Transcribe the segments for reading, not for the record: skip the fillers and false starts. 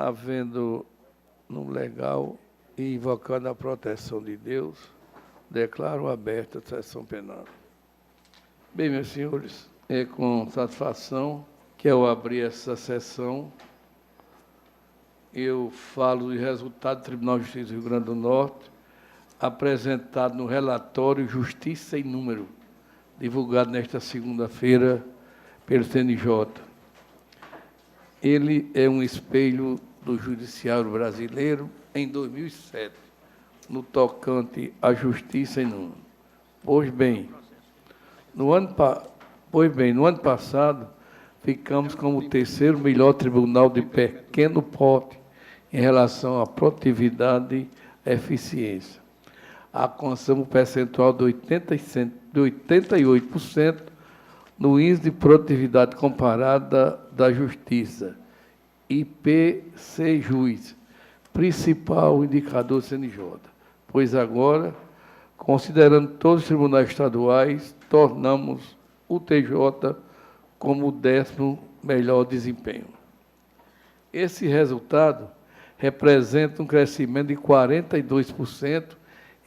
havendo no legal e invocando a proteção de Deus, declaro aberta a sessão plenária. Bem, meus senhores, é com satisfação que eu abri essa sessão. Eu falo do resultado do Tribunal de Justiça do Rio Grande do Norte, apresentado no relatório Justiça em Número, divulgado nesta segunda-feira pelo CNJ. Ele é um espelho do judiciário brasileiro em 2007, no tocante à justiça em número. Pois bem, no ano passado, ficamos como o terceiro melhor tribunal de pequeno porte em relação à produtividade e eficiência. Alcançamos um percentual de 88% no índice de produtividade comparada da Justiça, IPC-JUIZ, principal indicador do CNJ, pois agora, considerando todos os tribunais estaduais, tornamos o TJ como o 10º melhor desempenho. Esse resultado representa um crescimento de 42%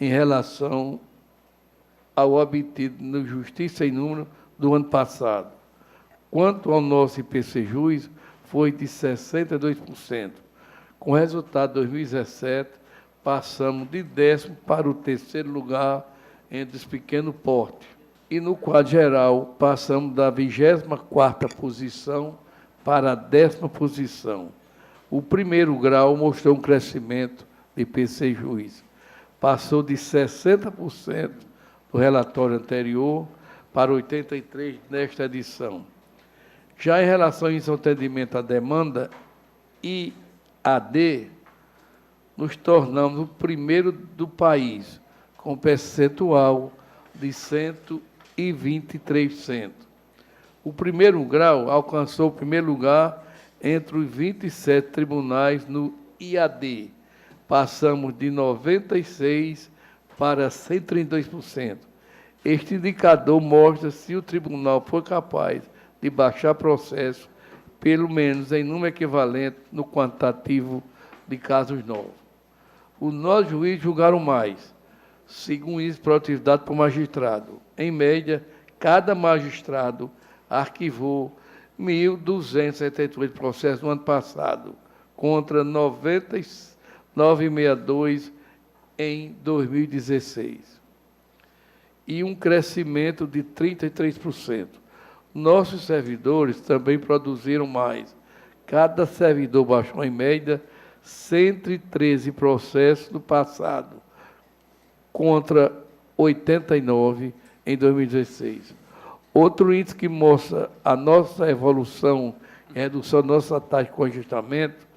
em relação ao obtido no Justiça em Número do ano passado. Quanto ao nosso IPC-JUIZ, foi de 62%. Com o resultado de 2017, passamos de 10º para o 3º lugar entre os pequenos portes. E, no quadro geral, passamos da 24ª posição para a 10ª posição. O primeiro grau mostrou um crescimento de IPC-JUIZ. Passou de 60% do relatório anterior para 83% nesta edição. Já em relação ao atendimento à demanda, IAD, nos tornamos o primeiro do país, com percentual de 123%. O primeiro grau alcançou o primeiro lugar entre os 27 tribunais no IAD. Passamos de 96% para 132%. Este indicador mostra se o tribunal for capaz de baixar processo, pelo menos em número equivalente no quantitativo de casos novos. Os nossos juízes julgaram mais, segundo isso, produtividade por magistrado. Em média, cada magistrado arquivou 1.278 processos no ano passado, contra 962 em 2016. E um crescimento de 33%. Nossos servidores também produziram mais. Cada servidor baixou, em média, 113 processos no passado, contra 89 em 2016. Outro índice que mostra a nossa evolução em redução da nossa taxa de congestionamento,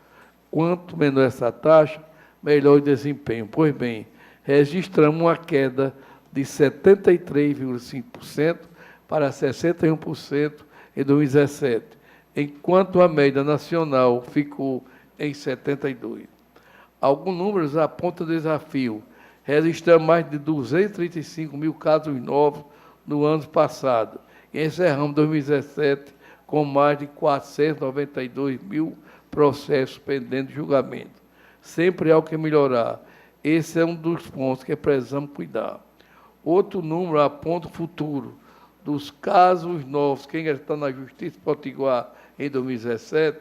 quanto menor essa taxa, melhor o desempenho. Pois bem, registramos uma queda de 73,5% para 61% em 2017, enquanto a média nacional ficou em 72%. Alguns números apontam desafio. Registramos mais de 235 mil casos novos no ano passado e encerramos 2017 com mais de 492 mil processos pendentes de julgamento. Sempre há o que melhorar. Esse é um dos pontos que precisamos cuidar. Outro número aponta o futuro. Dos casos novos que estão na Justiça Potiguar em 2017,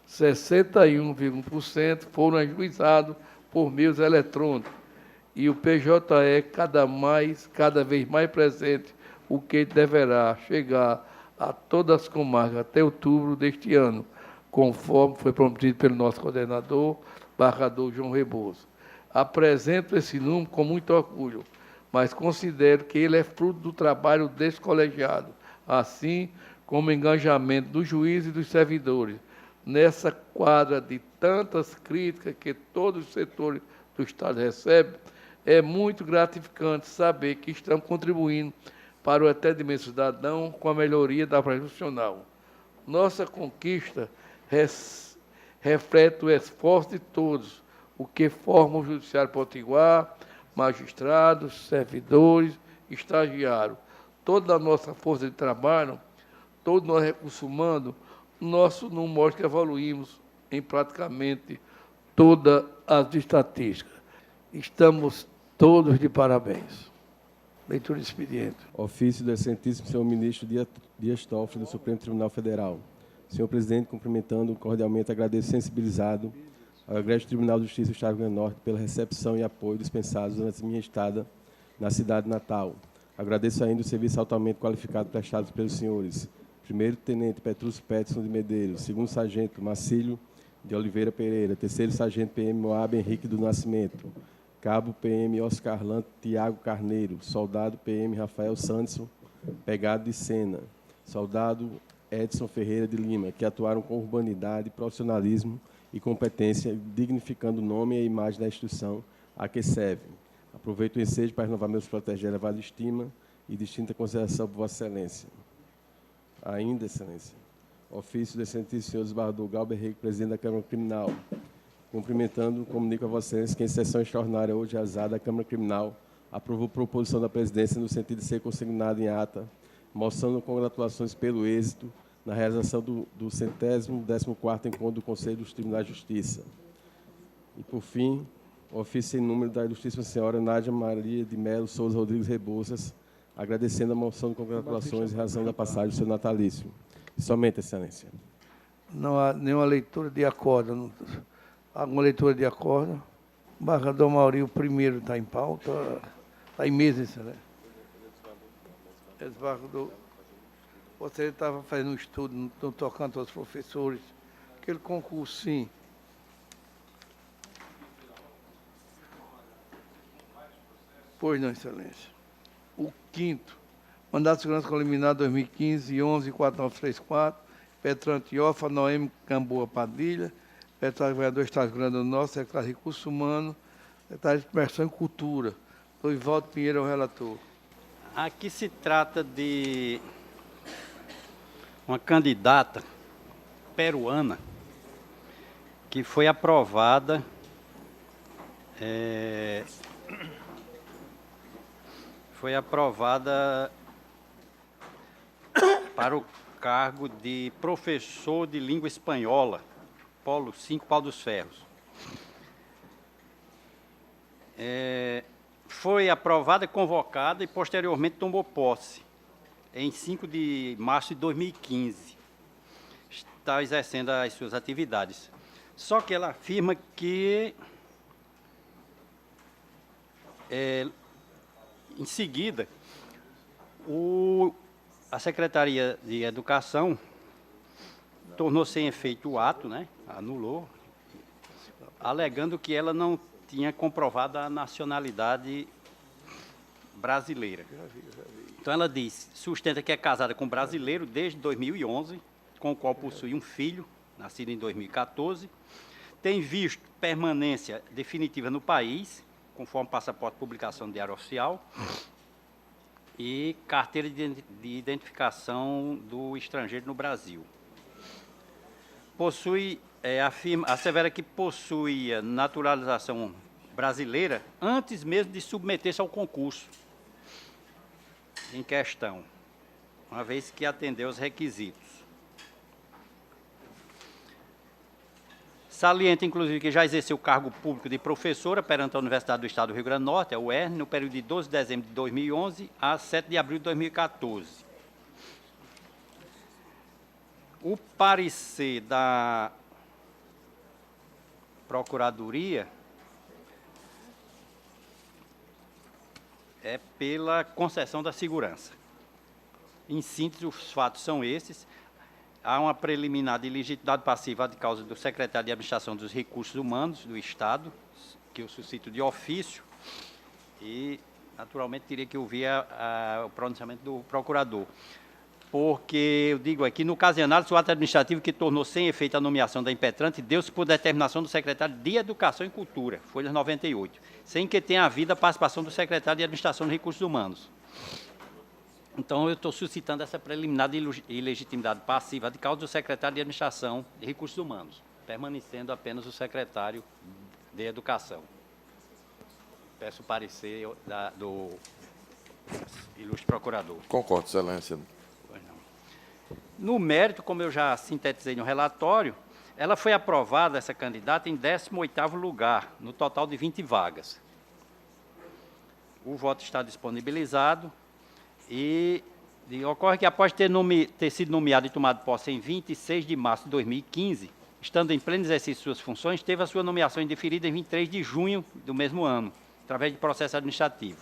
61,1% foram ajuizados por meios eletrônicos. E o PJE cada vez mais presente, o que deverá chegar a todas as comarcas até outubro deste ano, conforme foi prometido pelo nosso coordenador, embargador João Rebouças. Apresento esse número com muito orgulho, mas considero que ele é fruto do trabalho desse colegiado, assim como o engajamento do juiz e dos servidores. Nessa quadra de tantas críticas que todos os setores do Estado recebem, é muito gratificante saber que estamos contribuindo para o atendimento cidadão com a melhoria da profissional. Nossa conquista reflete o esforço de todos, o que formam o Judiciário Potiguar, magistrados, servidores, estagiários. Toda a nossa força de trabalho, todo o nosso recurso humano, nosso número mostra que evoluímos em praticamente todas as estatísticas. Estamos todos de parabéns. Leitura de expediente. Ofício do excelentíssimo senhor ministro Dias Toffoli, do Supremo Tribunal Federal. Senhor presidente, cumprimentando cordialmente, agradeço sensibilizado ao Egrégio Tribunal de Justiça do Estado do Rio Grande do Norte pela recepção e apoio dispensados durante minha estada na cidade natal. Agradeço ainda o serviço altamente qualificado prestado pelos senhores primeiro-tenente Petrúcio Peterson de Medeiros, segundo-sargento Marcílio de Oliveira Pereira, terceiro-sargento PM Moab Henrique do Nascimento, cabo PM Oscar Lante Tiago Carneiro, soldado PM Rafael Sanderson Pegado de Sena, soldado Edson Ferreira de Lima, que atuaram com urbanidade, profissionalismo e competência, dignificando o nome e a imagem da instituição a que servem. Aproveito o ensejo para renovar meus proteger de elevada estima e distinta consideração por Vossa Excelência. Ainda, Excelência, ofício do excelentíssimo senhor desembargador Galber Henrique, presidente da Câmara Criminal. Cumprimentando, comunico a Vossa Excelência que, em sessão extraordinária hoje realizada, a Câmara Criminal aprovou proposição da presidência no sentido de ser consignada em ata, mostrando congratulações pelo êxito na realização do 114º Encontro do Conselho dos Tribunais de Justiça. E, por fim, o ofício em número da Ilustríssima Senhora Nádia Maria de Melo Souza Rodrigues Rebouças, agradecendo a moção de congratulações em razão da passagem do seu natalício. E somente, Excelência. Não há nenhuma leitura de acordo. Alguma leitura de acordo? O embargador Mauri, o primeiro está em pauta. Está em mesa, Excelência. Desembargador, você estava fazendo um estudo no tocante aos professores. Aquele concurso, sim. Pois não, Excelência. O quinto, mandato de segurança preliminar 2015-11-4934, Petrante Iofa, Noemi Gamboa Padilha, secretário governador do Estado do Rio Grande do Norte, secretário de Recursos Humanos, secretário de Imersão e Cultura. Dorivaldo Pinheiro é o relator. Aqui se trata de uma candidata peruana que foi aprovada para o cargo de professor de língua espanhola, Polo 5, Pau dos Ferros. Foi aprovada, convocada e posteriormente tomou posse em 5 de março de 2015. Está exercendo as suas atividades. Só que ela afirma que, em seguida, a Secretaria de Educação tornou sem efeito o ato, né? Anulou, alegando que ela não tinha comprovado a nacionalidade brasileira. Então ela diz, sustenta que é casada com um brasileiro desde 2011, com o qual possui um filho, nascido em 2014, tem visto permanência definitiva no país, conforme passaporte de publicação de Diário Oficial, e carteira de identificação do estrangeiro no Brasil. Assevera que possuía naturalização brasileira antes mesmo de submeter-se ao concurso em questão, uma vez que atendeu os requisitos. Salienta, inclusive, que já exerceu o cargo público de professora perante a Universidade do Estado do Rio Grande do Norte, a UERN, no período de 12 de dezembro de 2011 a 7 de abril de 2014. O parecer da Procuradoria é pela concessão da segurança. Em síntese, os fatos são esses. Há uma preliminar de legitimidade passiva de causa do secretário de Administração dos Recursos Humanos do Estado, que eu suscito de ofício, e, naturalmente, teria que ouvir o pronunciamento do procurador. Porque, eu digo aqui, no caso de análise, o ato administrativo que tornou sem efeito a nomeação da impetrante deu-se por determinação do secretário de Educação e Cultura, folha 98, sem que tenha havido a participação do secretário de Administração dos Recursos Humanos. Então, eu estou suscitando essa preliminar de ilegitimidade passiva de causa do secretário de Administração de Recursos Humanos, permanecendo apenas o secretário de Educação. Peço o parecer do ilustre procurador. Concordo, Excelência. No mérito, como eu já sintetizei no relatório, Ela foi aprovada, essa candidata, em 18º lugar, no total de 20 vagas. O voto está disponibilizado e ocorre que, após ter sido nomeado e tomado posse em 26 de março de 2015, estando em pleno exercício de suas funções, teve a sua nomeação indeferida em 23 de junho do mesmo ano, através de processo administrativo.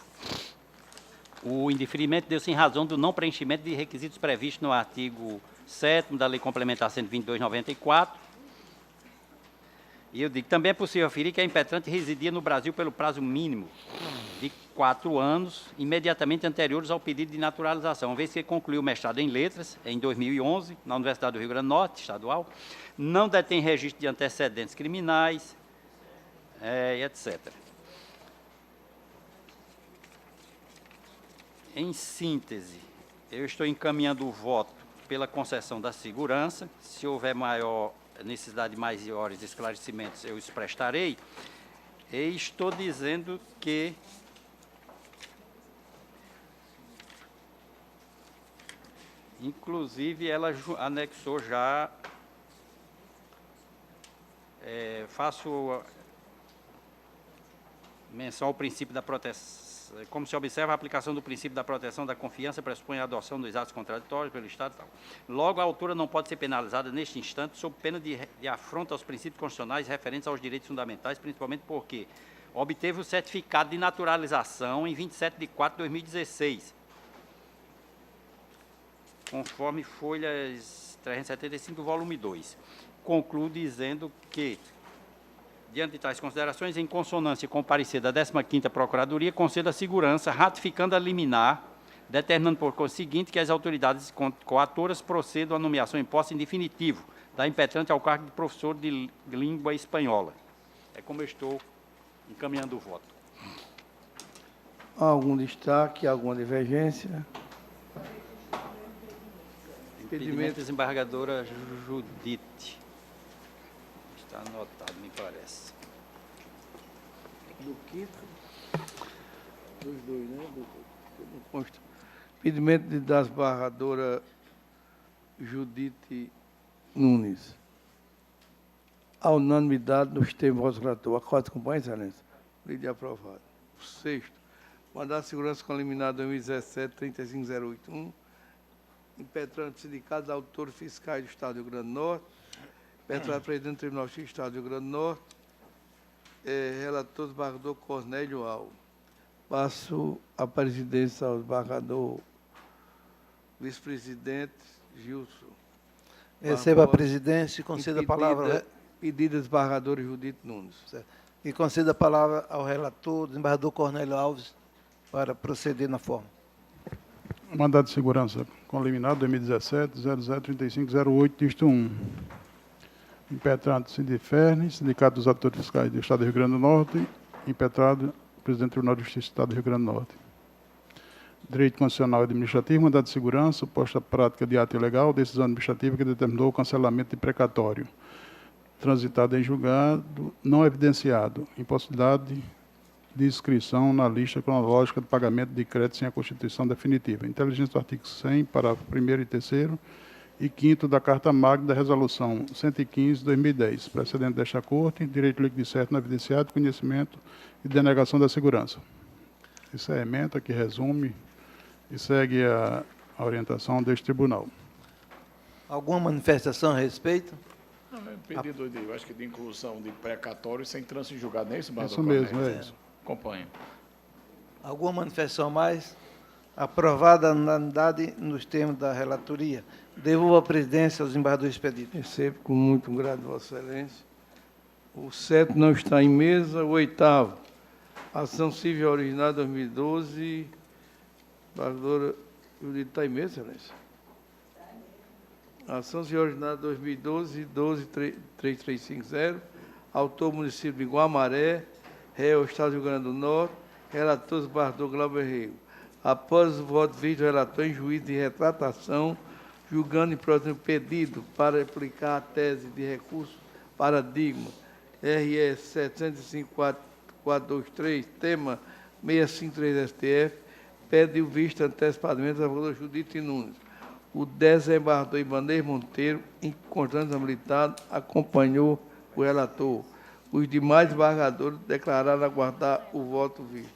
O indeferimento deu-se em razão do não preenchimento de requisitos previstos no artigo 7º da Lei Complementar 122/94. E eu digo, também é possível aferir que a impetrante residia no Brasil pelo prazo mínimo de 4 anos, imediatamente anteriores ao pedido de naturalização, uma vez que concluiu o mestrado em Letras, em 2011, na Universidade do Rio Grande do Norte, estadual, não detém registro de antecedentes criminais, etc. Em síntese, eu estou encaminhando o voto pela concessão da segurança. Se houver necessidade de maiores esclarecimentos, eu os prestarei. E estou dizendo que inclusive ela anexou já, faço menção ao princípio da proteção. Como se observa, a aplicação do princípio da proteção da confiança pressupõe a adoção dos atos contraditórios pelo Estado e tal. Logo, a autora não pode ser penalizada neste instante sob pena de afronta aos princípios constitucionais referentes aos direitos fundamentais, principalmente porque obteve o certificado de naturalização em 27 de 4 de 2016, conforme folhas 375, volume 2. Concluo dizendo que, diante de tais considerações, em consonância com o parecer da 15ª Procuradoria, conceda a segurança, ratificando a liminar, determinando por conseguinte que as autoridades coatoras procedam à nomeação em posse em definitivo da impetrante ao cargo de professor de língua espanhola. É como eu estou encaminhando o voto. Há algum destaque, alguma divergência? Impedimento da desembargadora Judite. Está anotado, me parece. Do quinto? Dos dois, né? Consta. Impedimento das barradoras Judite Nunes. A unanimidade nos termos relator. Acordo, acompanha, excelência. Lei aprovado. Sexto. Mandado de segurança com liminar 2017-35081. Impetrante Sindicato de Autores Fiscais do Estado do Rio Grande do Norte. Impetrante Presidente do Tribunal Justiça do Estado do Rio Grande do Norte. Relator desembargador Cornélio Alves. Passo a presidência ao desembargador vice-presidente Gilson. Receba a presidência e conceda a palavra. Pedida desembargadora Judite Nunes. Certo. E conceda a palavra ao relator, desembargador Cornélio Alves, para proceder na forma. Mandado de segurança com liminar 2017-003508, dígito 1. Impetrado Sindiferne, Sindicato dos Atores Fiscais do Estado do Rio Grande do Norte, impetrado Presidente do Tribunal de Justiça do Estado do Rio Grande do Norte. Direito Constitucional e Administrativo, mandado de segurança, suposta prática de ato ilegal, decisão administrativa que determinou o cancelamento de precatório. Transitado em julgado, não evidenciado, impossibilidade de inscrição na lista cronológica de pagamento de crédito sem a constituição definitiva. Inteligência do artigo 100, parágrafo 1º e 3º e 5º da Carta Magna da Resolução 115/2010, precedente desta Corte, direito líquido e certo não evidenciado, conhecimento e denegação da segurança. Isso é ementa que resume e segue a orientação deste tribunal. Alguma manifestação a respeito? Não, é pedido de, eu acho que de inclusão de precatório sem trânsito em julgado, não é isso, Isso mesmo, é isso. Acompanho. Alguma manifestação a mais? Aprovada a unanimidade nos termos da relatoria. Devolvo a presidência aos desembargadores pedidos. Recebo com muito grado, Vossa Excelência. O 7 não está em mesa. O 8º, ação civil original 2012. Desembargadora Judite está em mesa, Excelência? Ação civil original 2012, 12350. Autor, município de Guamaré. Réu, Estado do Rio Grande do Norte. Relator, desembargador Glauber Rego. Após o voto visto do relator em juízo de retratação, julgando em próximo pedido para aplicar a tese de recurso paradigma RS 705.423, tema 653 STF, pede o visto antecipadamente da vereadora Judite Nunes. O desembargador Ibanez Monteiro, em constância habilitado, acompanhou o relator. Os demais desembargadores declararam aguardar o voto visto.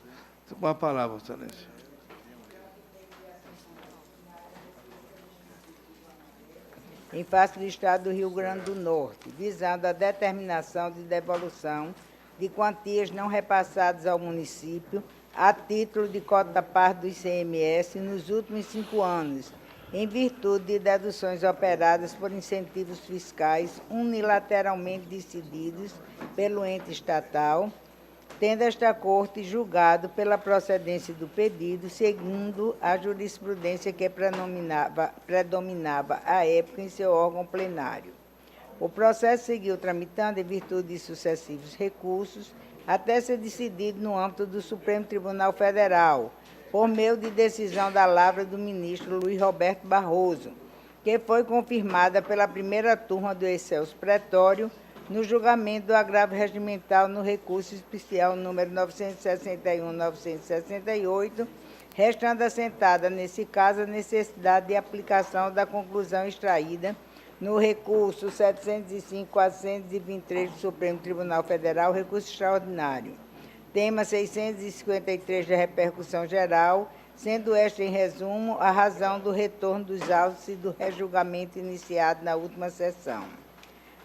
Com a palavra, excelência. Em face do Estado do Rio Grande do Norte, visando a determinação de devolução de quantias não repassadas ao município a título de cota parte do ICMS nos últimos 5 anos, em virtude de deduções operadas por incentivos fiscais unilateralmente decididos pelo ente estatal, tendo esta Corte julgado pela procedência do pedido, segundo a jurisprudência que predominava à época em seu órgão plenário. O processo seguiu tramitando em virtude de sucessivos recursos, até ser decidido no âmbito do Supremo Tribunal Federal, por meio de decisão da lavra do ministro Luiz Roberto Barroso, que foi confirmada pela primeira turma do excelso pretório no julgamento do agravo regimental no recurso especial número 961-968, restando assentada, nesse caso, a necessidade de aplicação da conclusão extraída no recurso 705.423 do Supremo Tribunal Federal, recurso extraordinário. Tema 653 da repercussão geral, sendo esta, em resumo, a razão do retorno dos autos e do rejulgamento iniciado na última sessão.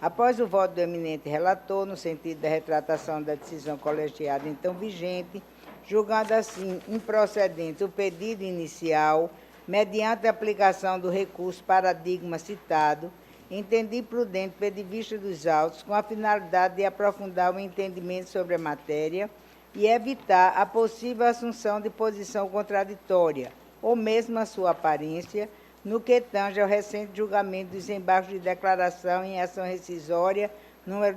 Após o voto do eminente relator, no sentido da retratação da decisão colegiada então vigente, julgando assim improcedente o pedido inicial, mediante a aplicação do recurso paradigma citado, entendi prudente pedir vista dos autos com a finalidade de aprofundar o entendimento sobre a matéria e evitar a possível assunção de posição contraditória, ou mesmo a sua aparência, no que tange ao recente julgamento dos embargos de declaração em ação rescisória número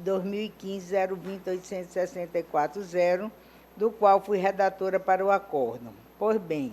2015-020-864-0, do qual fui redatora para o acórdão. Pois bem,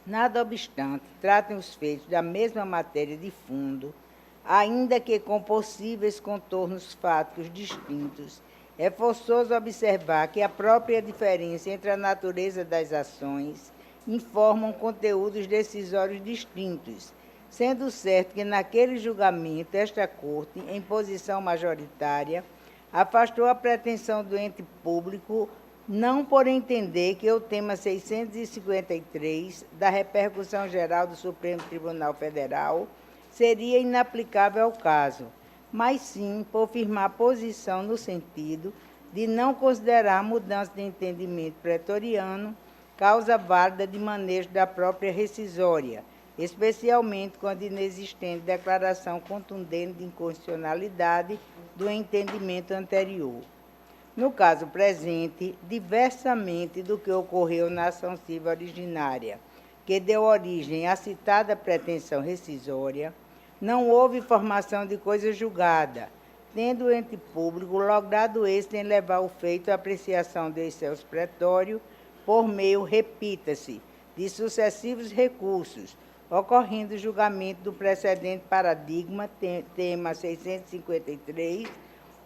nada obstante, tratem os feitos da mesma matéria de fundo, ainda que com possíveis contornos fáticos distintos, é forçoso observar que a própria diferença entre a natureza das ações informam conteúdos decisórios distintos, sendo certo que naquele julgamento esta Corte, em posição majoritária, afastou a pretensão do ente público, não por entender que o tema 653 da repercussão geral do Supremo Tribunal Federal seria inaplicável ao caso, mas sim por firmar posição no sentido de não considerar a mudança de entendimento pretoriano causa válida de manejo da própria rescisória, especialmente quando inexistente declaração contundente de inconstitucionalidade do entendimento anterior. No caso presente, diversamente do que ocorreu na ação civil originária, que deu origem à citada pretensão rescisória, não houve formação de coisa julgada, tendo o ente público logrado êxito em levar o feito à apreciação do excelso pretório por meio, repita-se, de sucessivos recursos, ocorrendo o julgamento do precedente paradigma, tema 653,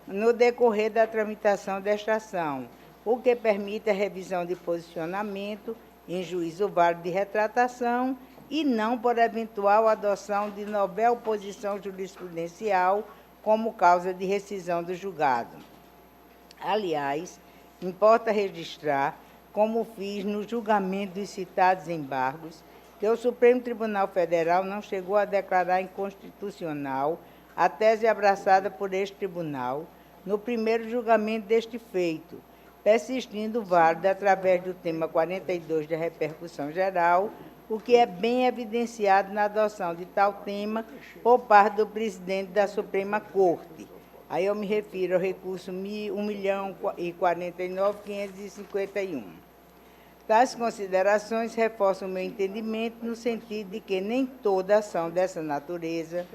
no decorrer da tramitação desta ação, o que permite a revisão de posicionamento em juízo válido de retratação e não por eventual adoção de novel posição jurisprudencial como causa de rescisão do julgado. Aliás, importa registrar, como fiz no julgamento dos citados embargos, que o Supremo Tribunal Federal não chegou a declarar inconstitucional a tese abraçada por este tribunal no primeiro julgamento deste feito, persistindo válido através do tema 42 da repercussão geral, o que é bem evidenciado na adoção de tal tema por parte do presidente da Suprema Corte. Aí eu me refiro ao recurso 1.049.551. Tais considerações reforçam o meu entendimento no sentido de que nem toda ação dessa natureza,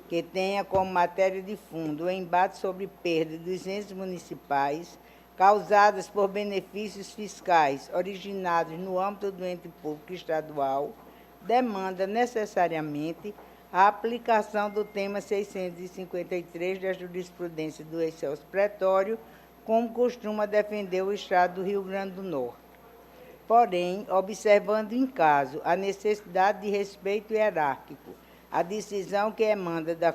que tenha como matéria de fundo o embate sobre perda dos entes municipais causadas por benefícios fiscais originados no âmbito do ente público estadual, demanda necessariamente a aplicação do tema 653 da jurisprudência do excelso pretório, como costuma defender o Estado do Rio Grande do Norte. porém, observando em caso a necessidade de respeito hierárquico, a decisão que emana da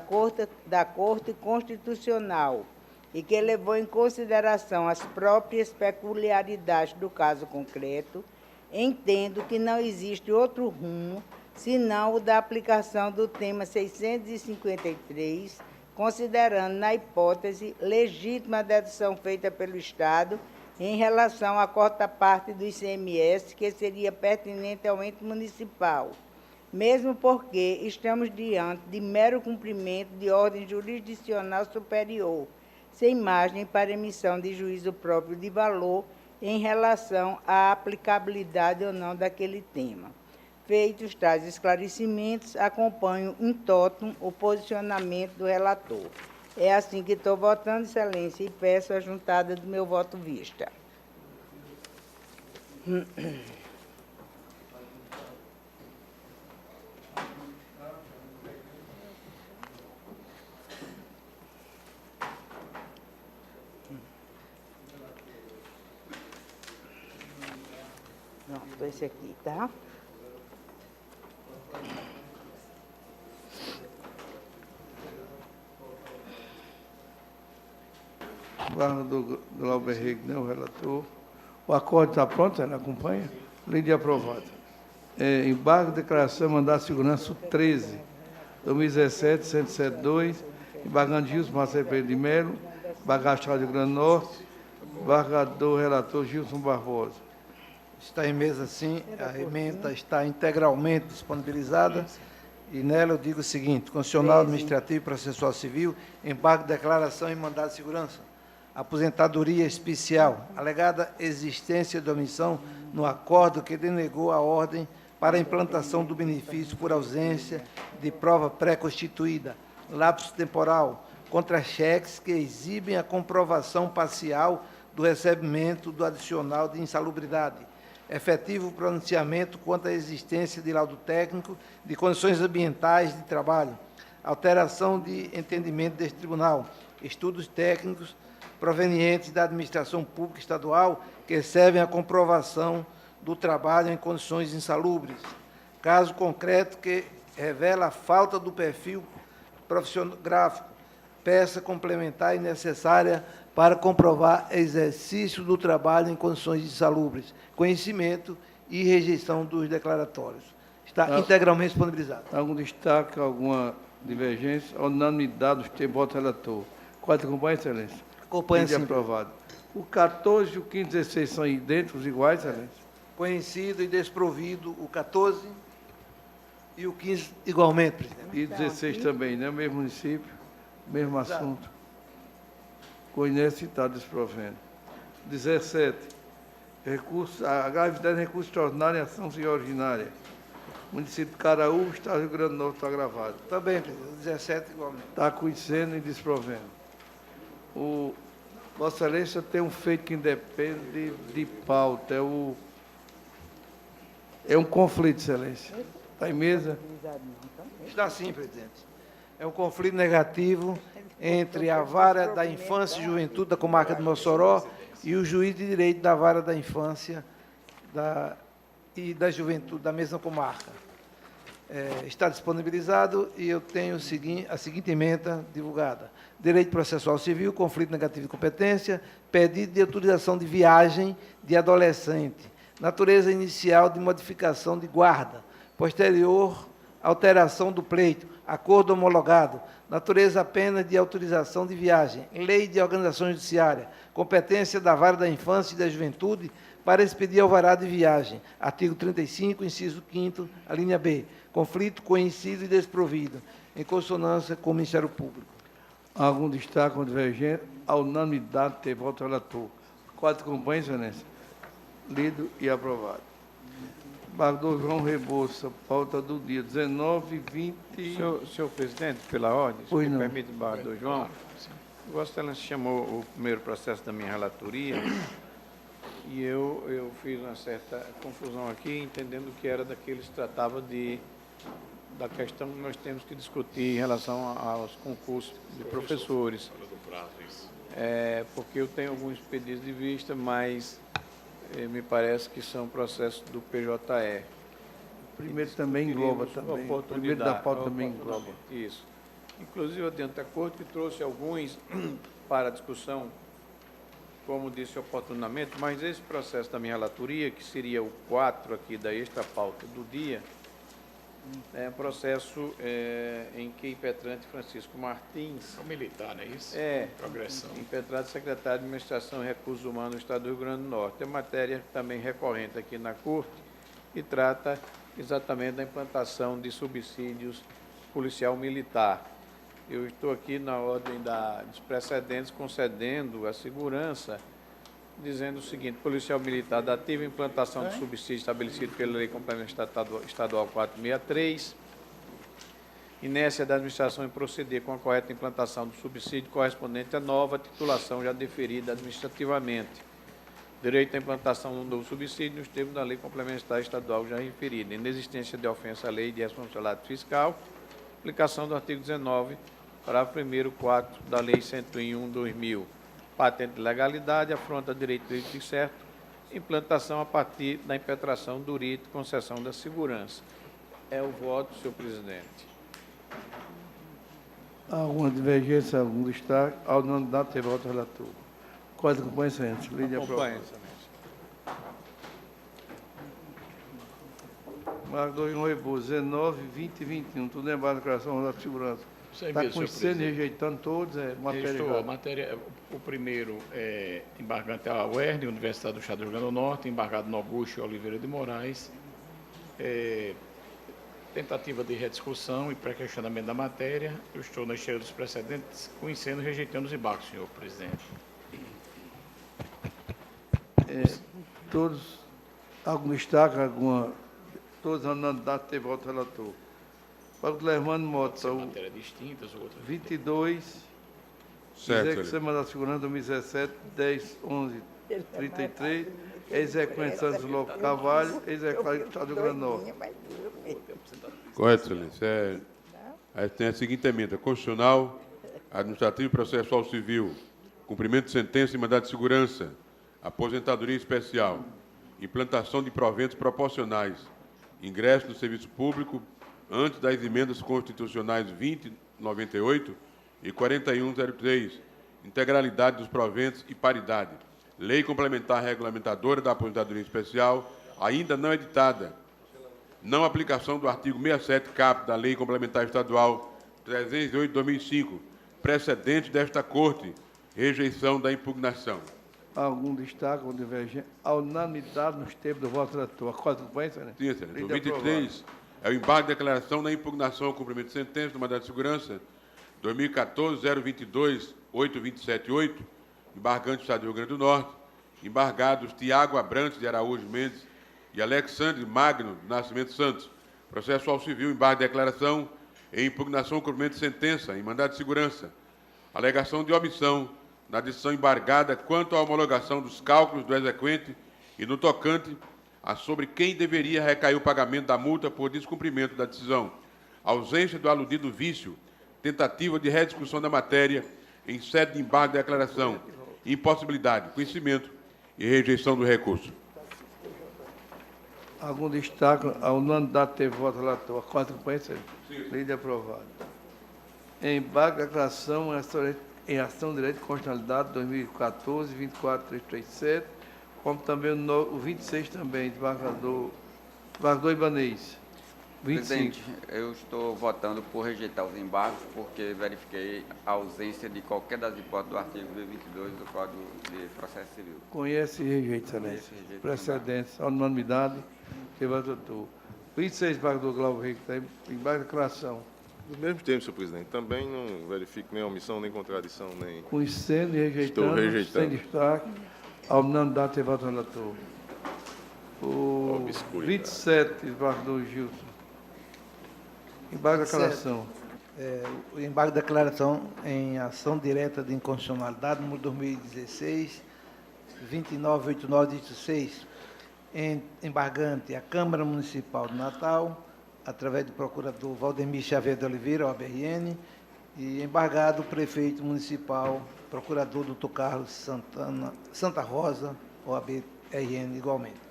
Corte Constitucional e que levou em consideração as próprias peculiaridades do caso concreto, entendo que não existe outro rumo senão o da aplicação do tema 653, considerando, na hipótese, legítima a dedução feita pelo Estado em relação à quarta parte do ICMS, que seria pertinente ao ente municipal, mesmo porque estamos diante de mero cumprimento de ordem jurisdicional superior, sem margem para emissão de juízo próprio de valor em relação à aplicabilidade ou não daquele tema. Feitos tais esclarecimentos, acompanho in totum o posicionamento do relator. É assim que estou votando, Excelência, e peço a juntada do meu voto vista. Pronto, esse aqui, tá? Governador Glauber Regner, o relator. O acordo está pronto, ela acompanha? Lei de aprovada. Embargo, declaração, mandato de segurança 13, 2017, 172, embargando Gilson Marcelo Pereira de Melo, embargado Estado do Rio Grande do Norte, embargador relator Gilson Barbosa. Está em mesa, sim. A ementa está integralmente disponibilizada. E nela eu digo o seguinte: Constitucional, Administrativo e Processual Civil, embargo, declaração e mandado de segurança. Aposentadoria especial, alegada existência de omissão no acordo que denegou a ordem para a implantação do benefício por ausência de prova pré-constituída, lapso temporal, contra-cheques que exibem a comprovação parcial do recebimento do adicional de insalubridade, efetivo pronunciamento quanto à existência de laudo técnico de condições ambientais de trabalho, alteração de entendimento deste tribunal, estudos técnicos provenientes da administração pública estadual que servem à comprovação do trabalho em condições insalubres, caso concreto que revela a falta do perfil profissionográfico, peça complementar e necessária para comprovar exercício do trabalho em condições insalubres, conhecimento e rejeição dos declaratórios. Está integralmente disponibilizado. Algum destaque, alguma divergência? Unanimidade dos termos, voto relator. Quatro acompanha, Excelência? Acompanha, Lei sim. aprovado. O 14 e o 15 e 16 são idênticos, iguais, Excelência? Conhecido e desprovido o 14 e o 15 igualmente, presidente. E 16 também, né? Mesmo município, mesmo assunto. Com inexcitado desprovendo. 17. Recurso, a gravidade de recurso extraordinário em ação ordinária. Município de Caraú, Estado do Rio Grande do Norte está gravado. Também, presidente. 17 igualmente. Está conhecendo e desprovendo. Vossa Excelência tem um feito que independe de pauta. É um conflito, Excelência. Está em mesa? Está sim, presidente. É um conflito negativo entre a Vara da Infância e Juventude da Comarca de Mossoró e o Juiz de Direito da Vara da Infância e da Juventude da mesma comarca. Está disponibilizado e eu tenho a seguinte ementa divulgada. Direito processual civil, conflito negativo de competência, pedido de autorização de viagem de adolescente, natureza inicial de modificação de guarda, posterior alteração do pleito, acordo homologado, natureza apenas de autorização de viagem, lei de organização judiciária, competência da Vara da Infância e da Juventude para expedir alvará de viagem, artigo 35, inciso 5º, a linha B, conflito conhecido e desprovido, em consonância com o Ministério Público. Algum destaque ou divergência? A unanimidade tem voto relator. Quatro acompanha, Excelência? Lido e aprovado. Embargador João Rebouça, pauta do dia 19 e 20... Senhor presidente, pela ordem, se Pois me não. permite, embargador João, Vossa Excelência chamou o primeiro processo da minha relatoria e eu fiz uma certa confusão aqui, entendendo que era daqueles que tratava da questão que nós temos que discutir em relação aos concursos de professores. Porque eu tenho alguns pedidos de vista, mas me parece que são processos do PJE. Primeiro também engloba Teríamos também. O primeiro da pauta também engloba. oportunamente, isso. Inclusive, adiante a Corte que trouxe alguns para discussão, como disse oportunamente, mas esse processo da minha relatoria, que seria o 4 aqui da extra pauta do dia, é um processo em que impetrante Francisco Martins, É o militar, não é isso? É. Progressão. impetrante secretário de Administração e Recursos Humanos do Estado do Rio Grande do Norte. É matéria também recorrente aqui na Corte e trata exatamente da implantação de subsídios policial militar. Eu estou aqui na ordem dos precedentes concedendo a segurança, dizendo o seguinte: policial militar da ativa implantação de subsídio estabelecido pela Lei Complementar Estadual 463, inércia da administração em proceder com a correta implantação do subsídio correspondente à nova titulação já deferida administrativamente. Direito à implantação de um novo subsídio nos termos da Lei Complementar Estadual já referida. Inexistência de ofensa à lei de responsabilidade fiscal. Aplicação do artigo 19, parágrafo 1º, 4 da Lei 101/2000. Patente de legalidade, afronta direito e certo. Implantação a partir da impetração do rito, concessão da segurança. É o voto, senhor presidente. Alguma divergência, algum destaque? Ao não dar, tem voto relator. Quais acompanham, excelência? Lei de Acompanhe, aprovação. excelência. Marco 2, não rebus, 19, 20 e 21. Tudo em base da declaração da segurança. Sem Está medo, senhor conhecendo e presidente. rejeitando todos, é matéria. Estou, a errada. matéria, o primeiro é embargante à UERN, Universidade do Estado do Rio Grande do Norte, embargado no Augusto Oliveira de Moraes. Tentativa de rediscussão e pré-questionamento da matéria. Eu estou na esteira dos precedentes, conhecendo e rejeitando os embargos, senhor presidente. Todos, algum destaque, alguma. Todos andando data, tem voto relator. Marco Lermano Mota, São o matérias distintas, outras 22, execução da segurança 2017, 10, 11, 33, execução Santos Loco Carvalho, execução do Estado do Rio Grande do Norte. Correto, excelência. Aí tem a seguinte emenda: constitucional, administrativo e processual civil, cumprimento de sentença e mandado de segurança, aposentadoria especial, implantação de proventos proporcionais, ingresso no serviço público antes das emendas constitucionais 2098 e 4103, integralidade dos proventos e paridade. Lei complementar regulamentadora da aposentadoria especial, ainda não editada. Não aplicação do artigo 67 cap da Lei Complementar Estadual 308/2005, precedente desta Corte, rejeição da impugnação. Algum destaque ou divergência? A unanimidade nos termos do voto relator. Qual acompanha, excelência? Sim, excelência. Lei O de 23 é o embargo de declaração da impugnação ao cumprimento de sentença do mandado de segurança 2014-022-8278, embargante do Estado do Rio Grande do Norte, embargados Tiago Abrantes de Araújo Mendes e Alexandre Magno do Nascimento Santos. Processual civil, embargo de declaração e impugnação ao cumprimento de sentença em mandado de segurança. Alegação de omissão na decisão embargada quanto à homologação dos cálculos do exequente e no tocante a sobre quem deveria recair o pagamento da multa por descumprimento da decisão. Ausência do aludido vício, tentativa de rediscussão da matéria em sede de embargo de declaração, impossibilidade, conhecimento e rejeição do recurso. Algum destaque? A unanimidade teve voto relator. Qual acompanha, excelência? Lei de aprovado. Embargo de declaração em ação de direito de constitucionalidade 2014, 24337, como também o 26 também, desembargador Ibanez. 25. Presidente, eu estou votando por rejeitar os embargos, porque verifiquei a ausência de qualquer das hipóteses do artigo 22 do Código de Processo Civil. Conhece e rejeita, excelência. Conheço e rejeito. Precedentes, a unanimidade, teve voto relator. 26, desembargador Glauco Rico, embargo de declaração. Dos mesmos termos, senhor presidente. Também não verifico nem omissão, nem contradição, nem... Conhecendo e Estou rejeitando. sem destaque, a unanimidade teve voto relator. O Obscuridade. 27, desembargador Gilson. Embargo de declaração. O embargo de declaração em ação direta de inconstitucionalidade, número 2016, 2989-16, embargante a Câmara Municipal de Natal, através do procurador Valdemir Xavier de Oliveira, OABRN, e embargado o prefeito municipal, procurador Dr. Carlos Santa Rosa, OAB ABRN igualmente.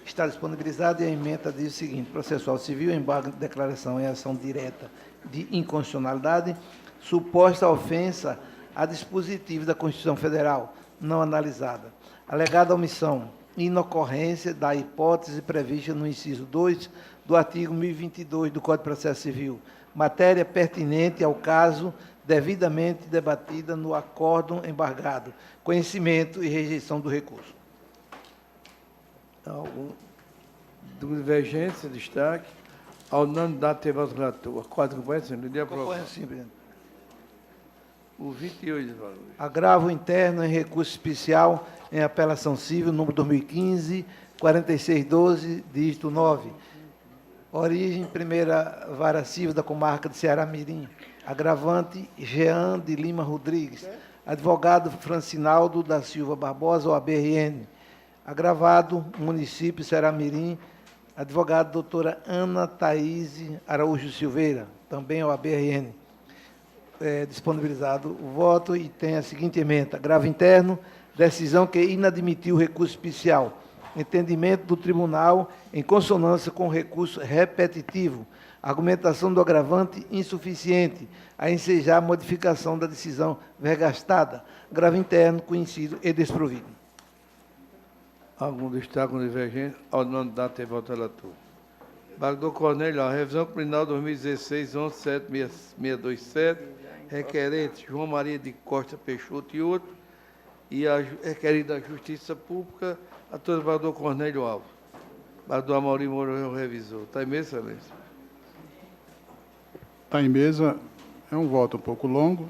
Está disponibilizado e a emenda diz o seguinte: processual civil, embargo de declaração em ação direta de inconstitucionalidade, suposta ofensa a dispositivos da Constituição Federal, não analisada. Alegada omissão, inocorrência da hipótese prevista no inciso 2 do artigo 1022 do Código de Processo Civil, matéria pertinente ao caso devidamente debatida no acórdão embargado, conhecimento e rejeição do recurso. Algum divergência, destaque? Ao unanimidade, teve voto relator. Acordo com o senhor. De aprovação. Acompanha sim, presidente. O 28, valor. Agravo interno em recurso especial em apelação civil, número 2015, 4612, dígito 9. Origem, primeira vara civil da comarca de Ceará-Mirim. Agravante, Jean de Lima Rodrigues. Advogado Francinaldo da Silva Barbosa, OAB-RN. Agravado, município Ceará-Mirim. Advogado doutora Ana Thaís Araújo Silveira, também OAB-RN. Disponibilizado o voto e tem a seguinte emenda: agravo interno, decisão que inadmitiu o recurso especial, entendimento do tribunal em consonância com o recurso repetitivo, argumentação do agravante insuficiente a ensejar a modificação da decisão vergastada, agravo interno, conhecido e desprovido. Algum destaque com divergência? Ao unanimidade, teve voto relator. Embargador Cornélio, a revisão criminal 2016, 117.627, requerente João Maria de Costa Peixoto e outro, e a requerida da Justiça Pública, a todo embargador Cornélio Alves. Embargador Amaury Moura é o revisor. Está em mesa, excelência? Está em mesa. É um voto um pouco longo.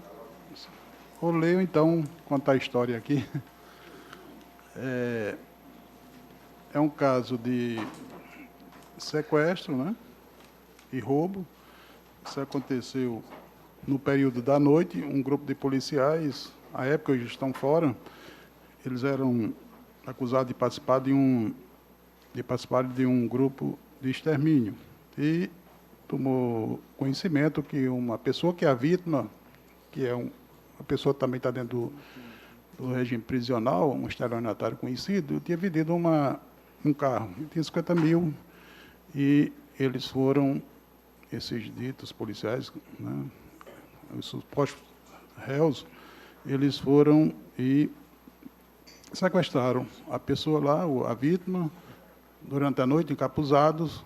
Vou ler, então, contar a história aqui. É um caso de sequestro, né, e roubo. Isso aconteceu no período da noite. Um grupo de policiais, à época eles estão fora, eles eram acusados de participar de um grupo de extermínio. E tomou conhecimento que uma pessoa que é a vítima, que é uma pessoa que também está dentro do regime prisional, um estelionatário conhecido, tinha vendido um carro, tinha 50 mil, e eles foram, esses ditos policiais, né, os supostos réus, eles foram e sequestraram a pessoa lá, a vítima, durante a noite, encapuzados,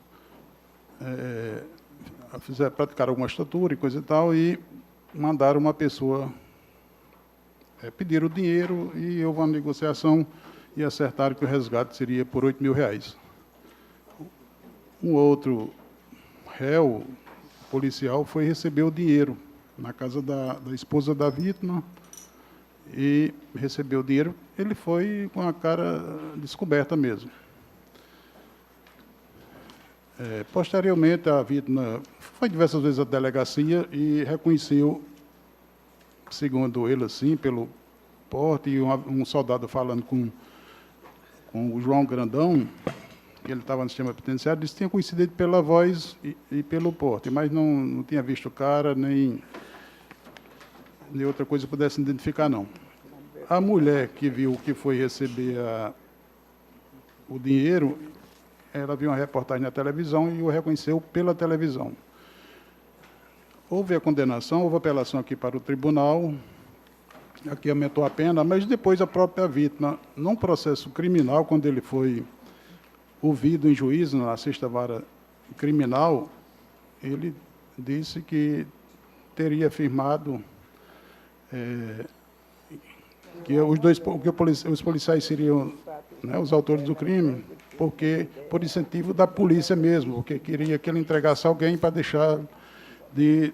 praticaram alguma tortura e coisa e tal, e mandaram uma pessoa, pediram dinheiro, e houve uma negociação e acertaram que o resgate seria por R$8.000. Um outro réu policial foi receber o dinheiro na casa da esposa da vítima e recebeu o dinheiro. Ele foi com a cara descoberta mesmo. Posteriormente, a vítima foi diversas vezes à delegacia e reconheceu, segundo ele, assim, pelo porte, e um soldado falando com o João Grandão, que ele estava no sistema penitenciário, disse que tinha conhecido ele pela voz e pelo porte, mas não tinha visto o cara, nem outra coisa que pudesse identificar, não. A mulher que viu que foi receber o dinheiro, ela viu uma reportagem na televisão e o reconheceu pela televisão. Houve a condenação, houve apelação aqui para o tribunal, aqui aumentou a pena, mas depois a própria vítima, num processo criminal, quando ele foi ouvido em juízo na 6ª Vara Criminal, ele disse que teria afirmado que os policiais seriam, né, os autores do crime, porque por incentivo da polícia mesmo, porque queria que ele entregasse alguém para deixar de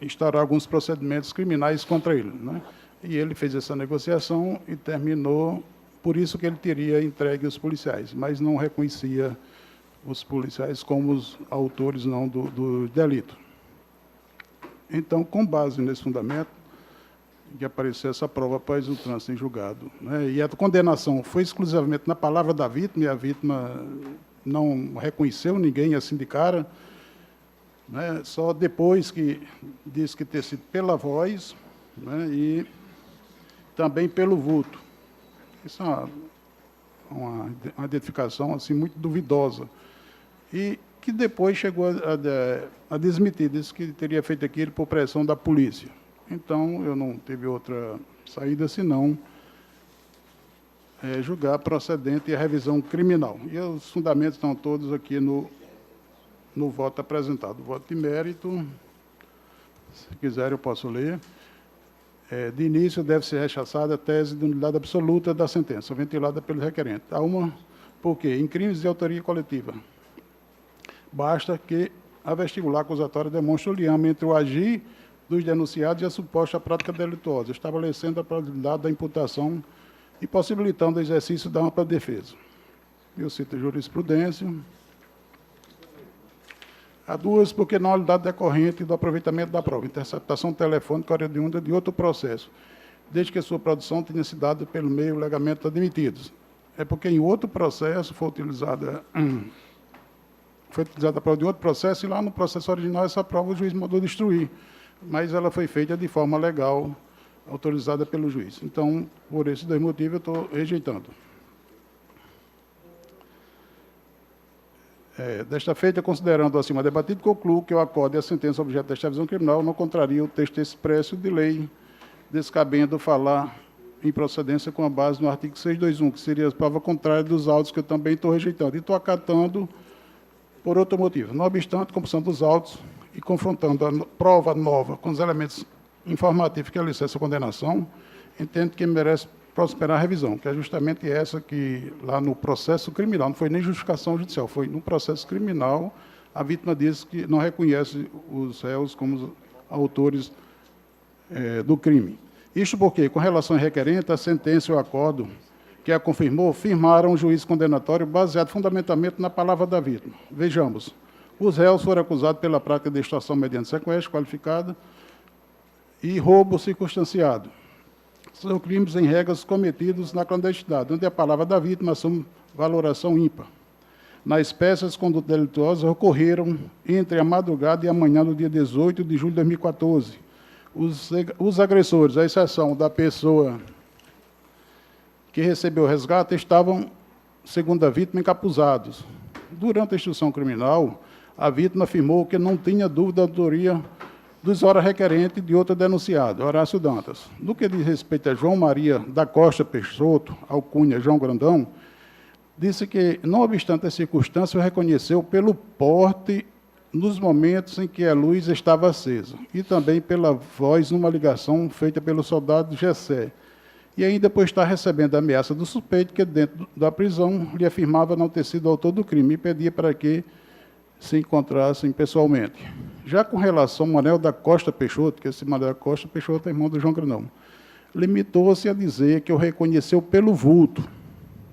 instaurar alguns procedimentos criminais contra ele, né? E ele fez essa negociação e terminou, por isso que ele teria entregue os policiais, mas não reconhecia os policiais como os autores não do delito. Então, com base nesse fundamento, que apareceu essa prova após o trânsito em julgado, né? E a condenação foi exclusivamente na palavra da vítima, e a vítima não reconheceu ninguém assim de cara, né? Só depois que disse que ter sido pela voz, né, e também pelo vulto. Isso é uma identificação assim, muito duvidosa. E que depois chegou a desmentir, disse que teria feito aquilo por pressão da polícia. Então, eu não tive outra saída senão julgar procedente a revisão criminal. E os fundamentos estão todos aqui no voto apresentado. O voto de mérito, se quiser eu posso ler. De início, deve ser rechaçada a tese de nulidade absoluta da sentença, ventilada pelo requerente. Há uma, por quê? Em crimes de autoria coletiva, basta que a vestibular acusatória demonstre o liame entre o agir dos denunciados e a suposta prática delituosa, estabelecendo a probabilidade da imputação e possibilitando o exercício da ampla defesa. Eu cito a jurisprudência. Há duas, porque não há nulidade decorrente do aproveitamento da prova, interceptação telefônica oriunda de outro processo, desde que sua produção tenha sido dada pelo meio legalmente admitidos. É porque em outro processo foi utilizada a prova de outro processo, e lá no processo original essa prova o juiz mandou destruir, mas ela foi feita de forma legal, autorizada pelo juiz. Então, por esses dois motivos, eu estou rejeitando. Desta feita, considerando acima debatido, concluo que o acórdão e a sentença objeto desta revisão criminal não contraria o texto expresso de lei, descabendo falar em procedência com a base no artigo 621, que seria a prova contrária dos autos, que eu também estou rejeitando. E estou acatando por outro motivo. Não obstante, compulsão dos autos e confrontando a prova nova com os elementos informativos que alicerçam a condenação, entendo que merece prosperar a revisão, que é justamente essa que, lá no processo criminal, não foi nem justificação judicial, foi no processo criminal, a vítima disse que não reconhece os réus como autores do crime. Isto porque, com relação ao requerente, a sentença e o acórdão que a confirmou, firmaram o juízo condenatório baseado fundamentalmente na palavra da vítima. Vejamos, os réus foram acusados pela prática de extorsão mediante sequestro qualificado e roubo circunstanciado. São crimes em regras cometidos na clandestinidade, onde a palavra da vítima assume valoração ímpar. Na espécie, as condutas delituosas ocorreram entre a madrugada e a manhã do dia 18 de julho de 2014. Os agressores, à exceção da pessoa que recebeu o resgate, estavam, segundo a vítima, encapuzados. Durante a instrução criminal, a vítima afirmou que não tinha dúvida da autoria dos ora requerente e de outro denunciado, Horácio Dantas. No que diz respeito a João Maria da Costa Peixoto, alcunha João Grandão, disse que, não obstante a circunstância, o reconheceu pelo porte nos momentos em que a luz estava acesa, e também pela voz numa ligação feita pelo soldado Gessé, e ainda por estar recebendo a ameaça do suspeito, que dentro da prisão lhe afirmava não ter sido autor do crime, e pedia para que se encontrassem pessoalmente. Já com relação ao Manuel da Costa Peixoto, que esse Manuel da Costa Peixoto é irmão do João Grandão, limitou-se a dizer que o reconheceu pelo vulto,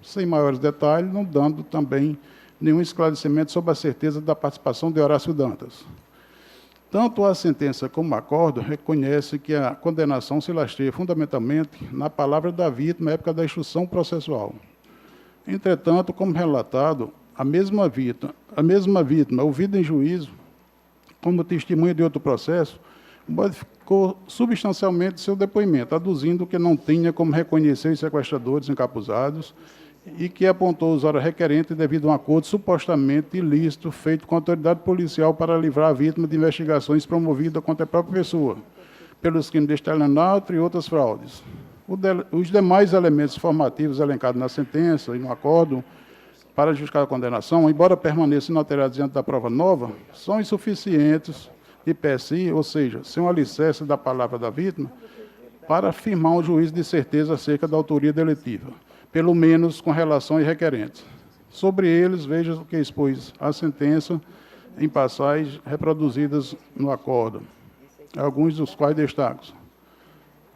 sem maiores detalhes, não dando também nenhum esclarecimento sobre a certeza da participação de Horácio Dantas. Tanto a sentença como o acórdão reconhecem que a condenação se lastreia fundamentalmente na palavra da vítima na época da instrução processual. Entretanto, como relatado, a mesma vítima, ouvida em juízo, como testemunha de outro processo, modificou substancialmente seu depoimento, aduzindo que não tinha como reconhecer os sequestradores encapuzados e que apontou os ora requerentes devido a um acordo supostamente ilícito feito com a autoridade policial para livrar a vítima de investigações promovidas contra a própria pessoa, pelos crimes de estelionato e outras fraudes. Os demais elementos formativos elencados na sentença e no acórdão para justificar a condenação, embora permaneçam inalterados diante da prova nova, são insuficientes de per si, ou seja, sem um alicerce da palavra da vítima, para afirmar um juízo de certeza acerca da autoria delitiva, pelo menos com relação aos requerentes. Sobre eles, veja o que expôs a sentença em passagens reproduzidas no acórdão, alguns dos quais destaco.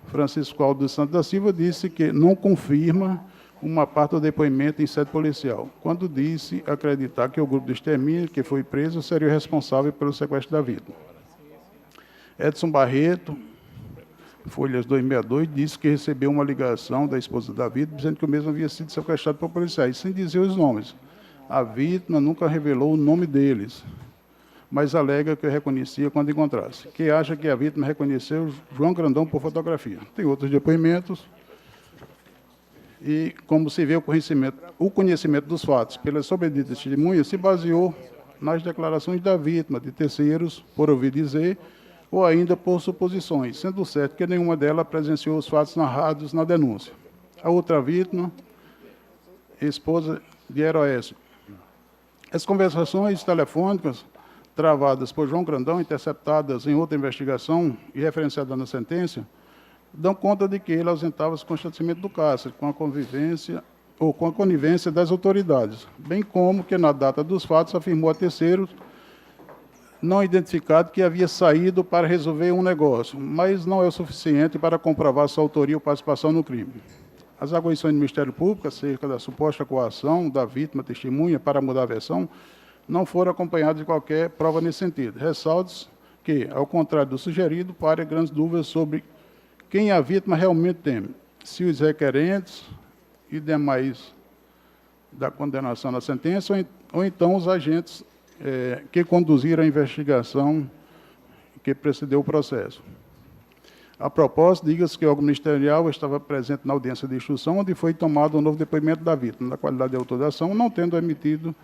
Francisco Aldo dos Santos da Silva disse que não confirma uma parte do depoimento em sede policial, quando disse acreditar que o grupo de extermínio que foi preso seria o responsável pelo sequestro da vítima. Edson Barreto, Folhas 262, disse que recebeu uma ligação da esposa da vítima, dizendo que o mesmo havia sido sequestrado por policiais, sem dizer os nomes. A vítima nunca revelou o nome deles, mas alega que o reconhecia quando encontrasse. Que acha que a vítima reconheceu João Grandão por fotografia. Tem outros depoimentos. E, como se vê, o conhecimento dos fatos pelas sobreditas testemunhas se baseou nas declarações da vítima, de terceiros, por ouvir dizer, ou ainda por suposições, sendo certo que nenhuma delas presenciou os fatos narrados na denúncia. A outra vítima, esposa de Heroésio. As conversações telefônicas travadas por João Grandão, interceptadas em outra investigação e referenciadas na sentença, dão conta de que ele ausentava-se constantemente do cárcere, com a conivência das autoridades, bem como que, na data dos fatos, afirmou a terceiros não identificado que havia saído para resolver um negócio, mas não é o suficiente para comprovar sua autoria ou participação no crime. As arguições do Ministério Público acerca da suposta coação da vítima testemunha para mudar a versão não foram acompanhadas de qualquer prova nesse sentido. Ressalta-se que, ao contrário do sugerido, para grandes dúvidas sobre quem a vítima realmente teme, se os requerentes e demais da condenação da sentença, ou então os agentes que conduziram a investigação que precedeu o processo. A propósito, diga-se que o órgão ministerial estava presente na audiência de instrução, onde foi tomado um novo depoimento da vítima, na qualidade de autor da ação, não tendo emitido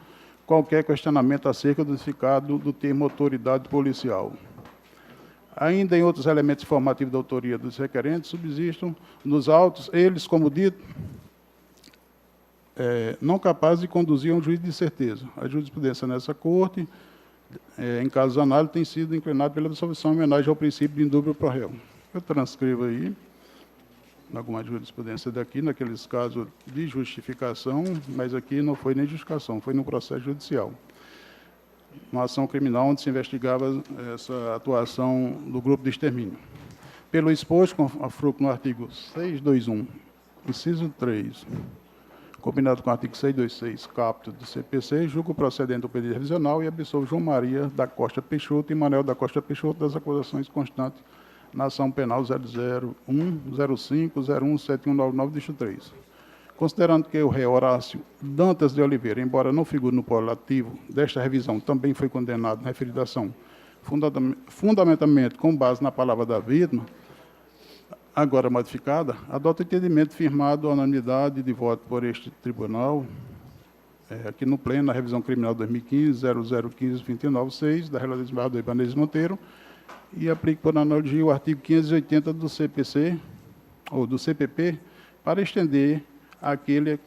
qualquer questionamento acerca do significado do termo autoridade policial. Ainda em outros elementos informativos da autoria dos requerentes, subsistem nos autos, eles, como dito, não capazes de conduzir a um juízo de certeza. A jurisprudência nessa corte, em casos de análise, tem sido inclinada pela absolvição em homenagem ao princípio de indúbio pro réu. Eu transcrevo aí, alguma jurisprudência daqui, naqueles casos de justificação, mas aqui não foi nem justificação, foi no processo judicial. Uma ação criminal onde se investigava essa atuação do grupo de extermínio. Pelo exposto, com a fruto no artigo 621, inciso 3, combinado com o artigo 626, caput do CPC, julgo procedente do pedido revisional e absolvo João Maria da Costa Peixoto e Manuel da Costa Peixoto das acusações constantes na ação penal 001-05-01-7199, distrito 3. Considerando que o réu Horácio Dantas de Oliveira, embora não figure no polo ativo desta revisão, também foi condenado na referida ação, fundamentalmente com base na palavra da vítima, agora modificada, adota o entendimento firmado à unanimidade de voto por este tribunal, aqui no Pleno, na revisão criminal 2015, 0015-29-6, da relatora desembargadora Ibanez Monteiro, e aplica por analogia o artigo 580 do CPC, ou do CPP, para estender àquele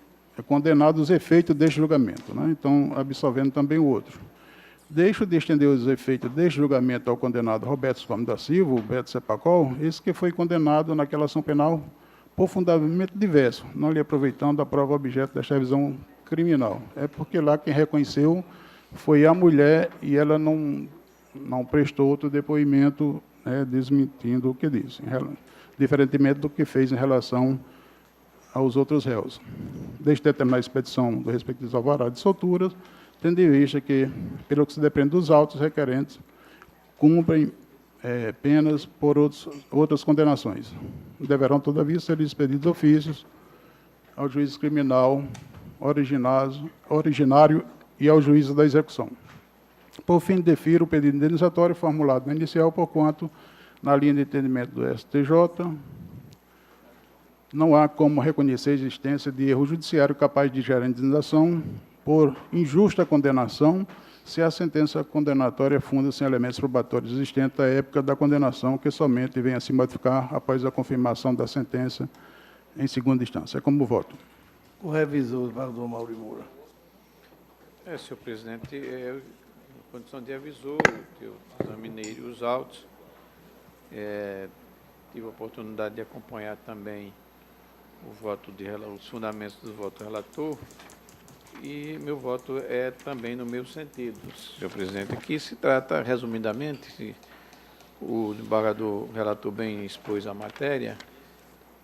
condenado os efeitos deste julgamento, né? Então, absolvendo também o outro. Deixo de estender os efeitos deste julgamento ao condenado Roberto Gomes da Silva, o Beto Cepacol, esse que foi condenado naquela ação penal por fundamento diverso, não lhe aproveitando a prova objeto desta revisão criminal. É porque lá quem reconheceu foi a mulher e ela não prestou outro depoimento, né, desmentindo o que disse, diferentemente do que fez em relação aos outros réus. Desde determinar a expedição do respectivo alvará de solturas, tendo em vista que, pelo que se depende dos autos requerentes, cumprem penas por outras condenações. Deverão, todavia, ser expedidos ofícios ao juiz criminal originário e ao juízo da execução. Por fim, defiro o pedido indenizatório formulado no inicial, porquanto, na linha de entendimento do STJ, não há como reconhecer a existência de erro judiciário capaz de gerar indenização por injusta condenação, se a sentença condenatória funda-se em elementos probatórios existentes à época da condenação, que somente vem a se modificar após a confirmação da sentença em segunda instância. É como voto. O revisor, desembargador Mauri Moura. Senhor presidente, na condição de avisor, eu examinei os autos, tive a oportunidade de acompanhar também os fundamentos do voto do relator, e meu voto é também no mesmo sentido, senhor presidente. Aqui se trata, resumidamente, o desembargador relator bem expôs a matéria,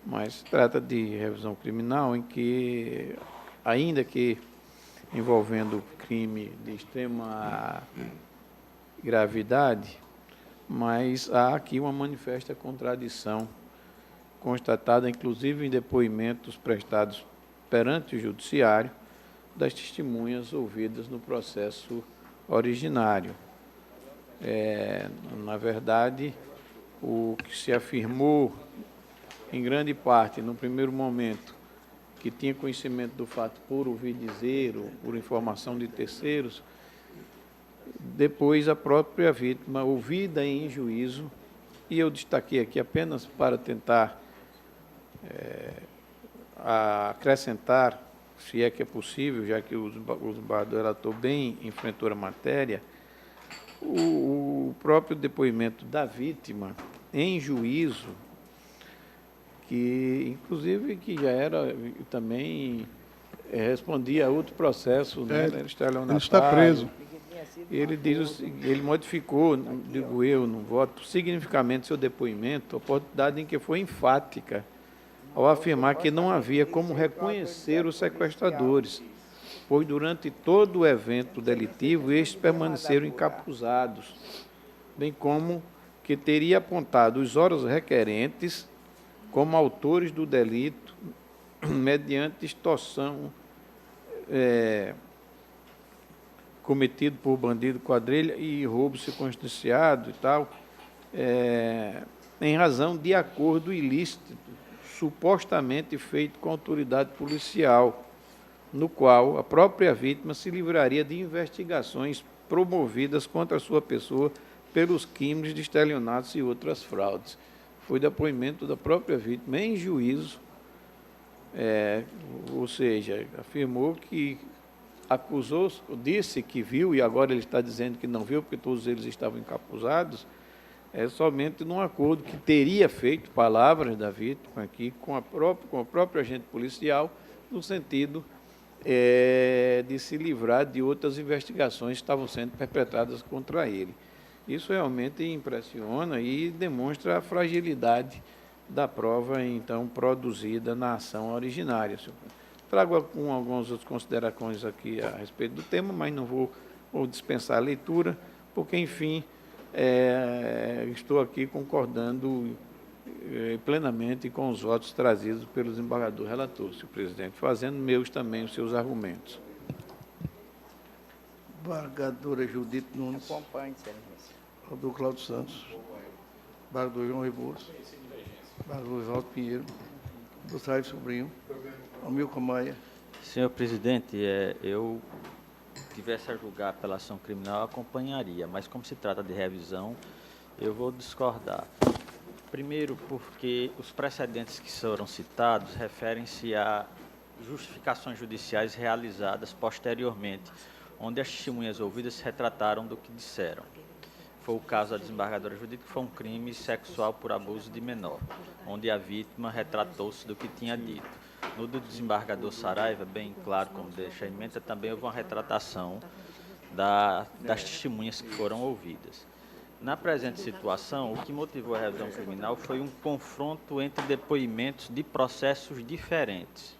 mas se trata de revisão criminal em que, ainda que envolvendo crime de extrema gravidade, mas há aqui uma manifesta contradição, constatada inclusive em depoimentos prestados perante o judiciário, das testemunhas ouvidas no processo originário. Na verdade, o que se afirmou, em grande parte, no primeiro momento, que tinha conhecimento do fato por ouvir dizer ou por informação de terceiros, depois a própria vítima, ouvida em juízo, e eu destaquei aqui apenas para tentar acrescentar, se é que é possível, já que o desembargador relator bem enfrentou a matéria, o próprio depoimento da vítima em juízo, que inclusive que já era também respondia a outro processo, né? Ele está preso. Ele diz, ele modificou, digo eu, no voto, significativamente seu depoimento, oportunidade em que foi enfática, ao afirmar que não havia como reconhecer os sequestradores, pois durante todo o evento delitivo estes permaneceram encapuzados, bem como que teria apontado os órgãos requerentes como autores do delito mediante extorsão cometido por bandido, quadrilha e roubo circunstanciado e tal, em razão de acordo ilícito supostamente feito com a autoridade policial, no qual a própria vítima se livraria de investigações promovidas contra a sua pessoa pelos crimes de estelionatos e outras fraudes. Foi depoimento da própria vítima em juízo, ou seja, afirmou que acusou, disse que viu, e agora ele está dizendo que não viu, porque todos eles estavam encapuzados, somente num acordo que teria feito, palavras da vítima aqui, com o próprio agente policial, no sentido de se livrar de outras investigações que estavam sendo perpetradas contra ele. Isso realmente impressiona e demonstra a fragilidade da prova, então, produzida na ação originária. Trago algumas outras considerações aqui a respeito do tema, mas não vou dispensar a leitura, porque, enfim, estou aqui concordando plenamente com os votos trazidos pelo desembargador relator, senhor presidente, fazendo meus também os seus argumentos. Desembargadora Judite Nunes. Acompanhe, excelência. Desembargador Cláudio Santos. Desembargador João Rebouças. Desembargador Oswaldo Pinheiro. Desembargador Saif Sobrinho. Amilcar Maia. Senhor presidente, eu tivesse a julgar a apelação criminal, eu acompanharia, mas como se trata de revisão, eu vou discordar. Primeiro, porque os precedentes que foram citados referem-se a justificações judiciais realizadas posteriormente, onde as testemunhas ouvidas se retrataram do que disseram. Foi o caso da desembargadora Judite, que foi um crime sexual por abuso de menor, onde a vítima retratou-se do que tinha dito. No do desembargador Saraiva, bem claro, como deixa a emenda, também houve uma retratação das testemunhas que foram ouvidas. Na presente situação, o que motivou a revisão criminal foi um confronto entre depoimentos de processos diferentes,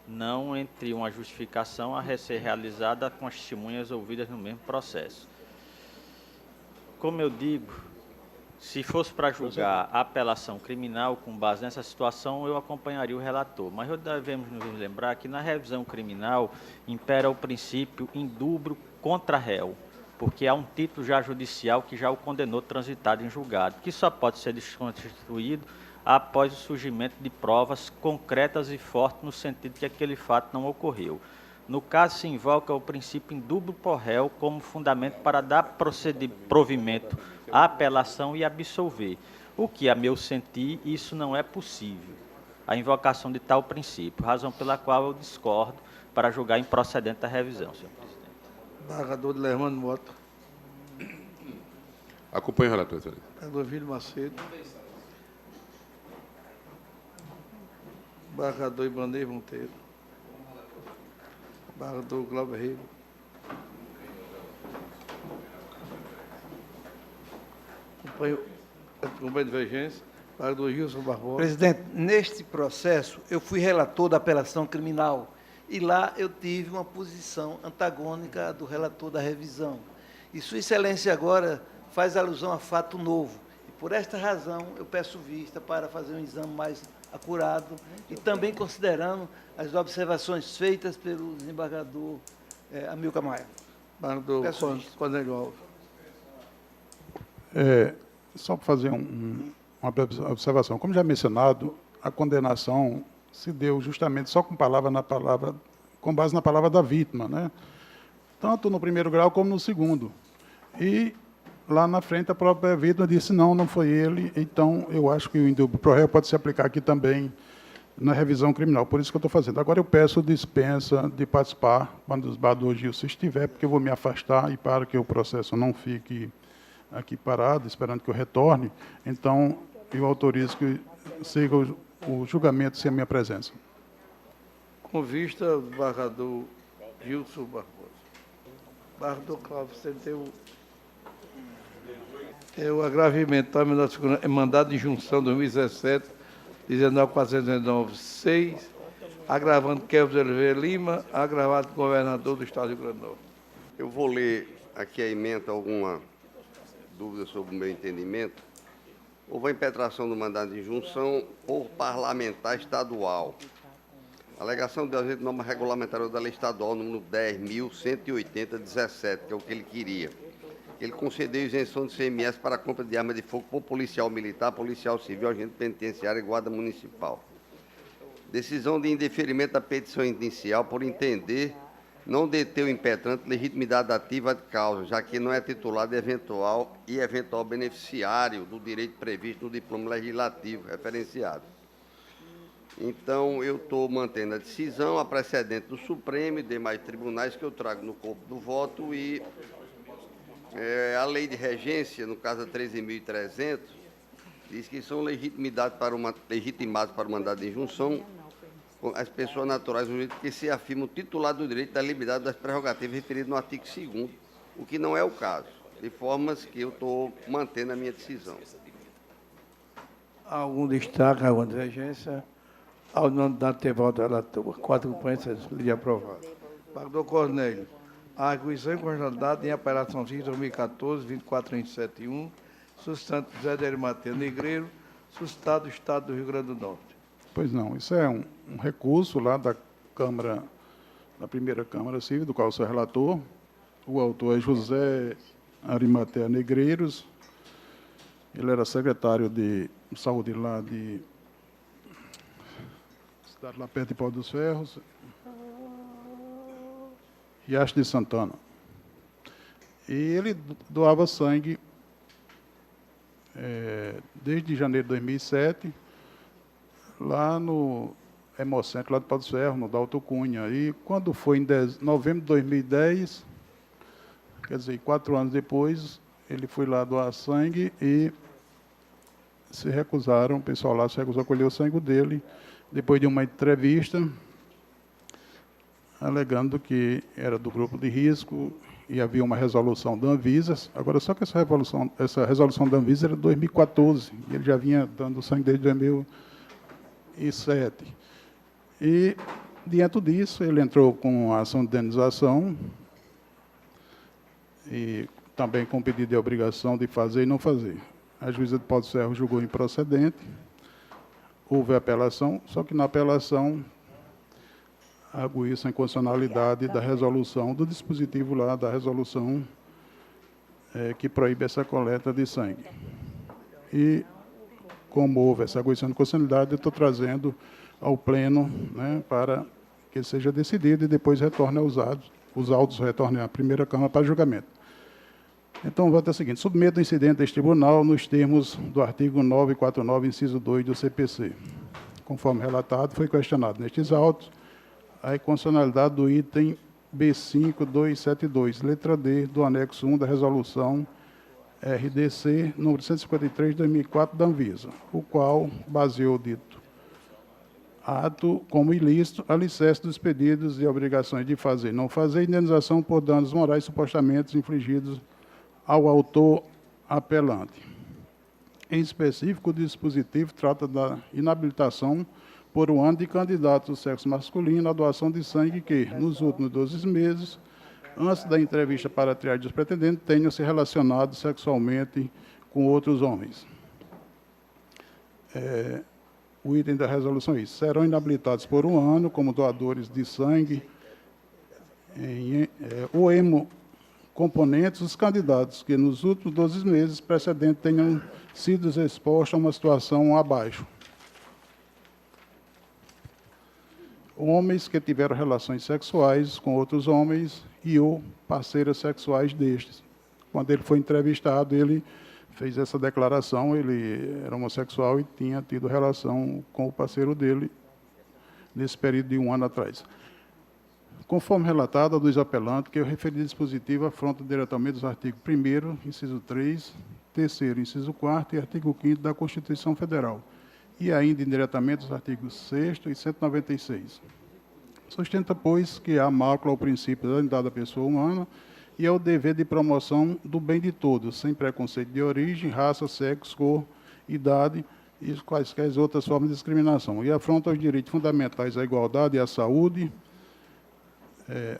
não entre uma justificação a ser realizada com as testemunhas ouvidas no mesmo processo. Como eu digo, se fosse para julgar a apelação criminal com base nessa situação, eu acompanharia o relator. Mas devemos nos lembrar que na revisão criminal impera o princípio indubro contra réu, porque há um título já judicial que já o condenou transitado em julgado, que só pode ser desconstituído após o surgimento de provas concretas e fortes no sentido de que aquele fato não ocorreu. No caso, se invoca o princípio indubro por réu como fundamento para dar provimento à apelação e absolver, o que, a meu sentir, isso não é possível, a invocação de tal princípio, razão pela qual eu discordo para julgar improcedente a revisão, senhor presidente. Desembargador Dilermano Mota. Acompanhe o relator, senhor. Desembargador Vílio Macedo. Desembargador Ibanez Monteiro. Desembargador Glauber Rego. Acompanho a divergência. Desembargador Gilson Barbosa. Presidente, neste processo, eu fui relator da apelação criminal e lá eu tive uma posição antagônica do relator da revisão. E Sua Excelência agora faz alusão a fato novo. E por esta razão, eu peço vista para fazer um exame mais acurado e também considerando as observações feitas pelo desembargador Amilcar Maia. Desembargador Cornélio Alves. Só para fazer uma observação. Como já mencionado, a condenação se deu justamente só com base na palavra da vítima, né? Tanto no primeiro grau como no segundo. E lá na frente a própria vítima disse não, não foi ele, então eu acho que o indúbio pro réu pode se aplicar aqui também na revisão criminal, por isso que eu estou fazendo. Agora eu peço dispensa de participar quando os badogis se estiver, porque eu vou me afastar e para que o processo não fique aqui parado, esperando que eu retorne, então eu autorizo que siga o julgamento sem a minha presença. Com vista ao desembargador Gilson Barbosa. Desembargador Cláudio, você tem o agravamento da mandado de injunção 2017, 19.409.6, agravando Kelvin Oliveira Lima, agravado governador do Estado do Rio Grande do Norte. Eu vou ler aqui a ementa, alguma dúvida sobre o meu entendimento. Houve a impetração do mandado de injunção por parlamentar estadual. Alegação de ausente norma regulamentar da lei estadual número 10.180/17, que é o que ele queria. Ele concedeu isenção de CMS para a compra de armas de fogo por policial militar, policial civil, agente penitenciário e guarda municipal. Decisão de indeferimento da petição inicial por entender não deter o impetrante legitimidade ativa de causa, já que não é titular de eventual beneficiário do direito previsto no diploma legislativo referenciado. Então, eu estou mantendo a decisão, a precedente do Supremo e demais tribunais que eu trago no corpo do voto e a lei de regência, no caso a 13.300, diz que são legitimados para o mandado de injunção as pessoas naturais do direito que se afirmam titular do direito da liberdade das prerrogativas referido no artigo 2º, o que não é o caso, de formas que eu estou mantendo a minha decisão. Algum destaque, alguma divergência? Ao nome da voto relator, 4 componentes, de aprovado. Desembargador Cornélio, a arguição em conjuntada em apelação 2014, 24171, sustento José de Arimatea Negreiro, sustentado do Estado do Rio Grande do Norte. Pois não, isso é um recurso lá da Câmara, da primeira Câmara Civil, do qual eu sou relator. O autor é José Arimatea Negreiros. Ele era secretário de saúde lá de cidade lá perto de Pau dos Ferros, Riacho de Santana. E ele doava sangue desde janeiro de 2007, lá no Hemocentro, lá de Pau dos Ferros, no Dalto Cunha. E quando foi em novembro de 2010, quer dizer, 4 anos depois, ele foi lá doar sangue e se recusaram, o pessoal lá se recusou a colher o sangue dele, depois de uma entrevista, alegando que era do grupo de risco e havia uma resolução da Anvisa. Agora, só que essa resolução da Anvisa era de 2014, e ele já vinha dando sangue desde 2007. E, diante disso, ele entrou com a ação de indenização e também com pedido de obrigação de fazer e não fazer. A juíza de Pau dos Ferros julgou improcedente, houve apelação, só que na apelação arguiu-se a inconstitucionalidade da resolução, do dispositivo lá da resolução que proíbe essa coleta de sangue. E, como houve essa arguição de inconstitucionalidade, eu estou trazendo ao Pleno, né, para que seja decidido e depois retorne os autos retornem à primeira Câmara para julgamento. Então, o voto é o seguinte: submeto o incidente deste tribunal nos termos do artigo 949, inciso 2 do CPC. Conforme relatado, foi questionado nestes autos a inconstitucionalidade do item B5272, letra D, do anexo 1 da resolução RDC número 153 de 2004 da Anvisa, o qual baseou o dito ato como ilícito, alicerce dos pedidos e obrigações de fazer e não fazer, indenização por danos morais supostamente infligidos ao autor apelante. Em específico, o dispositivo trata da inabilitação por 1 ano de candidatos do sexo masculino à doação de sangue que, nos últimos 12 meses, antes da entrevista para a triagem dos pretendentes, tenham se relacionado sexualmente com outros homens. O item da resolução é isso: serão inabilitados por 1 ano como doadores de sangue ou hemocomponentes os candidatos que, nos últimos 12 meses precedentes, tenham sido expostos a uma situação abaixo. homens que tiveram relações sexuais com outros homens e ou parceiras sexuais destes. Quando ele foi entrevistado, ele fez essa declaração, ele era homossexual e tinha tido relação com o parceiro dele nesse período de 1 ano atrás. Conforme relatado, diz o apelante que o referido dispositivo afronta diretamente os artigos 1º, inciso 3, 3º, inciso 4 e artigo 5º da Constituição Federal, e ainda indiretamente os artigos 6º e 196. Sustenta, pois, que há mácula ao princípio da dignidade da pessoa humana e ao dever de promoção do bem de todos, sem preconceito de origem, raça, sexo, cor, idade e quaisquer outras formas de discriminação, e afronta os direitos fundamentais à igualdade e à saúde,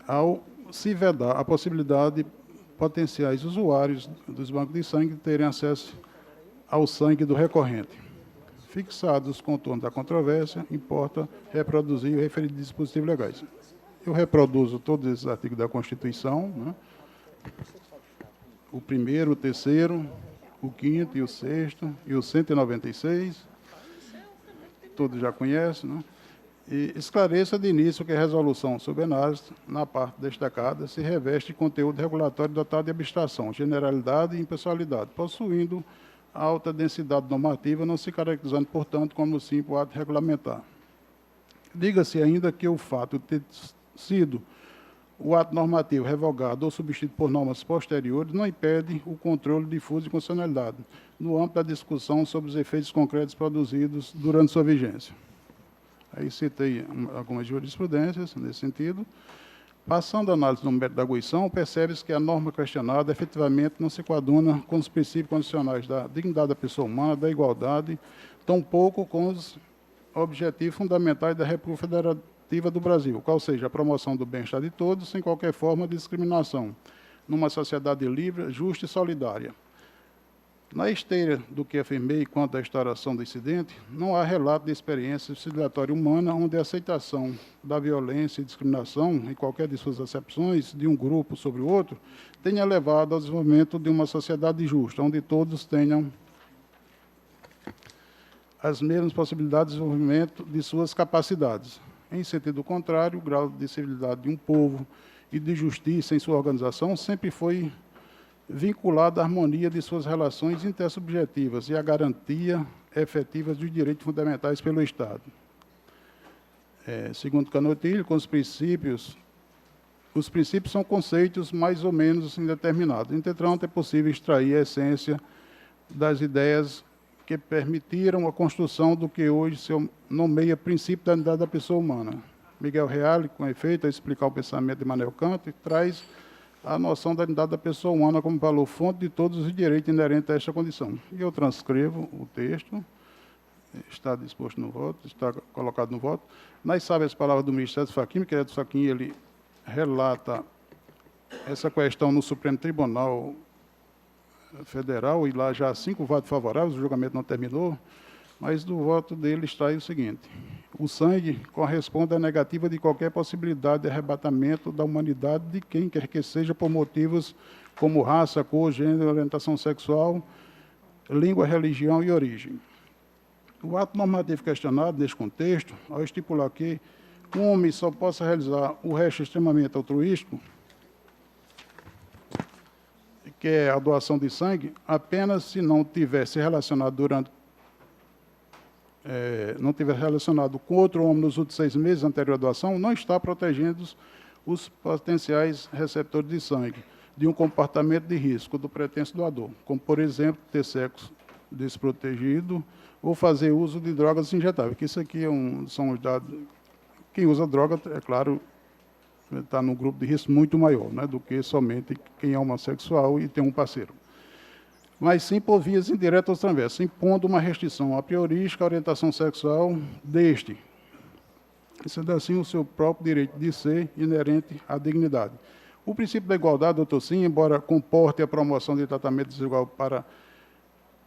ao se vedar a possibilidade de potenciais usuários dos bancos de sangue terem acesso ao sangue do recorrente. Fixados os contornos da controvérsia, importa reproduzir o referido dispositivo legais. Eu reproduzo todos esses artigos da Constituição, né? O 1º, o 3º, o 5º e o 6º e o 196, todos já conhecem, né? E esclareça de início que a resolução sob análise, na parte destacada, se reveste de conteúdo regulatório dotado de abstração, generalidade e impessoalidade, possuindo alta densidade normativa, não se caracterizando, portanto, como simples ato regulamentar. Diga-se ainda que o fato de ter sido o ato normativo revogado ou substituído por normas posteriores não impede o controle difuso de constitucionalidade, no âmbito da discussão sobre os efeitos concretos produzidos durante sua vigência. Aí citei algumas jurisprudências nesse sentido. Passando a análise no mérito da arguição, percebe-se que a norma questionada efetivamente não se coaduna com os princípios constitucionais da dignidade da pessoa humana, da igualdade, tampouco com os objetivos fundamentais da República Federativa do Brasil, qual seja a promoção do bem-estar de todos, sem qualquer forma de discriminação, numa sociedade livre, justa e solidária. Na esteira do que afirmei quanto à instauração do incidente, não há relato de experiência civilizatória humana onde a aceitação da violência e discriminação, em qualquer de suas acepções, de um grupo sobre o outro, tenha levado ao desenvolvimento de uma sociedade justa, onde todos tenham as mesmas possibilidades de desenvolvimento de suas capacidades. Em sentido contrário, o grau de civilidade de um povo e de justiça em sua organização sempre foi vinculado à harmonia de suas relações intersubjetivas e à garantia efetiva dos direitos fundamentais pelo Estado. Segundo Canotilho, com os princípios são conceitos mais ou menos indeterminados. Entretanto, é possível extrair a essência das ideias que permitiram a construção do que hoje se nomeia princípio da unidade da pessoa humana. Miguel Reale, com efeito, a explicar o pensamento de Immanuel Kant, traz a noção da unidade da pessoa humana como valor fonte de todos os direitos inerentes a esta condição. E eu transcrevo o texto, está disposto no voto, está colocado no voto. Nas sábias palavras do ministro Edson Fachin, que Edson Fachin ele relata essa questão no Supremo Tribunal Federal, e lá já há 5 votos favoráveis, o julgamento não terminou, mas do voto dele extrai o seguinte: o sangue corresponde à negativa de qualquer possibilidade de arrebatamento da humanidade de quem quer que seja por motivos como raça, cor, gênero, orientação sexual, língua, religião e origem. O ato normativo questionado neste contexto, ao estipular que um homem só possa realizar o resto extremamente altruístico, que é a doação de sangue, apenas se não tivesse relacionado com outro homem nos últimos 6 meses anterior à doação, não está protegendo os potenciais receptores de sangue de um comportamento de risco do pretenso doador, como, por exemplo, ter sexo desprotegido ou fazer uso de drogas injetáveis, que isso aqui são os dados. Quem usa droga, é claro, está num grupo de risco muito maior, né, do que somente quem é homossexual e tem um parceiro. Mas sim por vias indiretas ou transversas, impondo uma restrição a priorística à orientação sexual deste, sendo assim o seu próprio direito de ser inerente à dignidade. O princípio da igualdade, doutor Sim, embora comporte a promoção de tratamento desigual para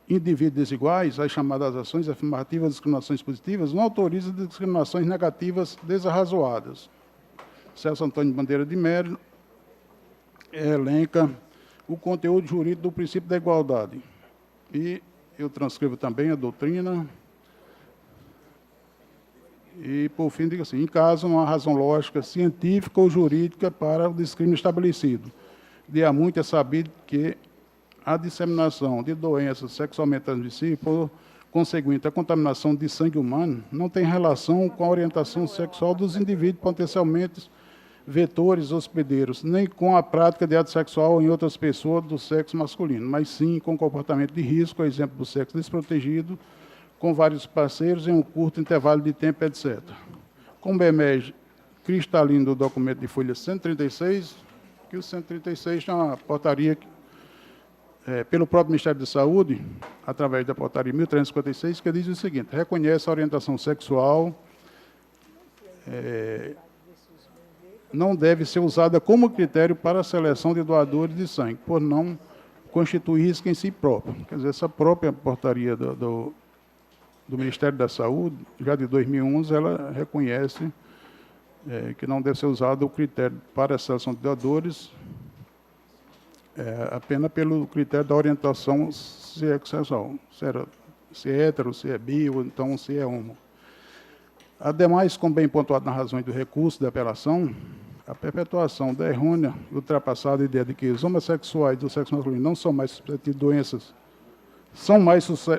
indivíduos desiguais, as chamadas ações afirmativas e discriminações positivas, não autoriza discriminações negativas desarrazoadas. Celso Antônio Bandeira de Mello elenca o conteúdo jurídico do princípio da igualdade. E eu transcrevo também a doutrina E, por fim, digo assim, em caso, não há razão lógica, científica ou jurídica para o descrime estabelecido. De há muito é sabido que a disseminação de doenças sexualmente transmissíveis, por conseguinte, a contaminação de sangue humano, não tem relação com a orientação sexual dos indivíduos potencialmente vetores hospedeiros, nem com a prática de ato sexual em outras pessoas do sexo masculino, mas sim com comportamento de risco, a exemplo do sexo desprotegido, com vários parceiros em um curto intervalo de tempo, etc. Como emerge cristalino do documento de folha 136, que o 136 tem uma portaria pelo próprio Ministério da Saúde, através da portaria 1356, que diz o seguinte: reconhece a orientação sexual não deve ser usada como critério para a seleção de doadores de sangue, por não constituir risco em si próprio. Quer dizer, essa própria portaria do Ministério da Saúde, já de 2011, ela reconhece que não deve ser usado o critério para a seleção de doadores apenas pelo critério da orientação sexual, se é hétero, se é bi, ou então se é homo. Ademais, como bem pontuado nas razões do recurso de apelação, a perpetuação da errônea e ultrapassada ideia de que os homossexuais do sexo masculino não são mais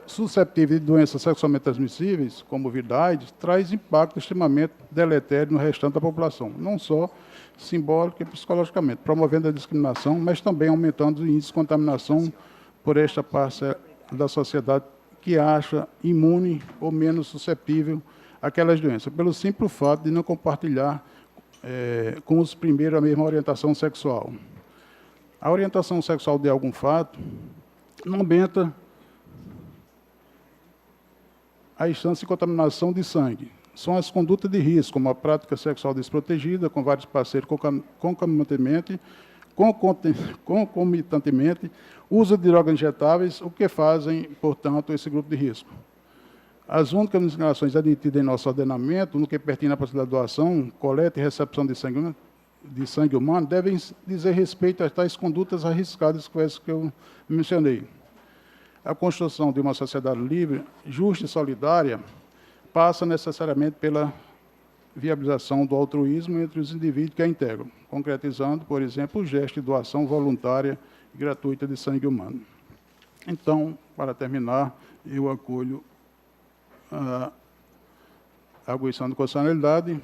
susceptíveis de doenças sexualmente transmissíveis, como virilidade, traz impacto extremamente deletério no restante da população, não só simbólica e psicologicamente, promovendo a discriminação, mas também aumentando o índice de contaminação por esta parte da sociedade que acha imune ou menos susceptível àquelas doenças, pelo simples fato de não compartilhar com os primeiros a mesma orientação sexual. A orientação sexual de algum fato não aumenta a instância de contaminação de sangue. São as condutas de risco, como a prática sexual desprotegida, com vários parceiros concomitantemente, uso de drogas injetáveis, o que fazem, portanto, esse grupo de risco. As únicas discriminações admitidas em nosso ordenamento, no que pertence à possibilidade de doação, coleta e recepção de sangue humano, devem dizer respeito a tais condutas arriscadas, que eu mencionei. A construção de uma sociedade livre, justa e solidária passa necessariamente pela viabilização do altruísmo entre os indivíduos que a integram, concretizando, por exemplo, o gesto de doação voluntária e gratuita de sangue humano. Então, para terminar, eu acolho a arguição de constitucionalidade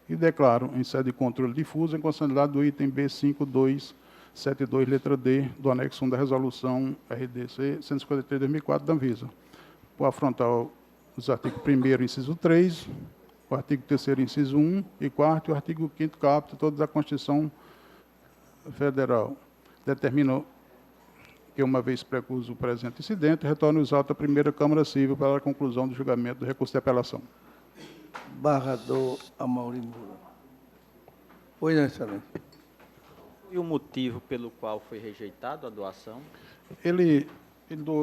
e declaro, em sede de controle difuso, a inconstitucionalidade do item B5272, letra D, do anexo 1 da resolução RDC 153/2004 da Anvisa, por afrontar os artigos 1º, inciso 3, o artigo 3º, inciso 1 e 4º, e o artigo 5º, caput, toda da Constituição Federal. Determino que, uma vez precluso o presente incidente, retorne os autos à primeira Câmara Civil para a conclusão do julgamento do recurso de apelação. Barrador Amaury Moura. Pois não, excelência. E o motivo pelo qual foi rejeitado a doação? Ele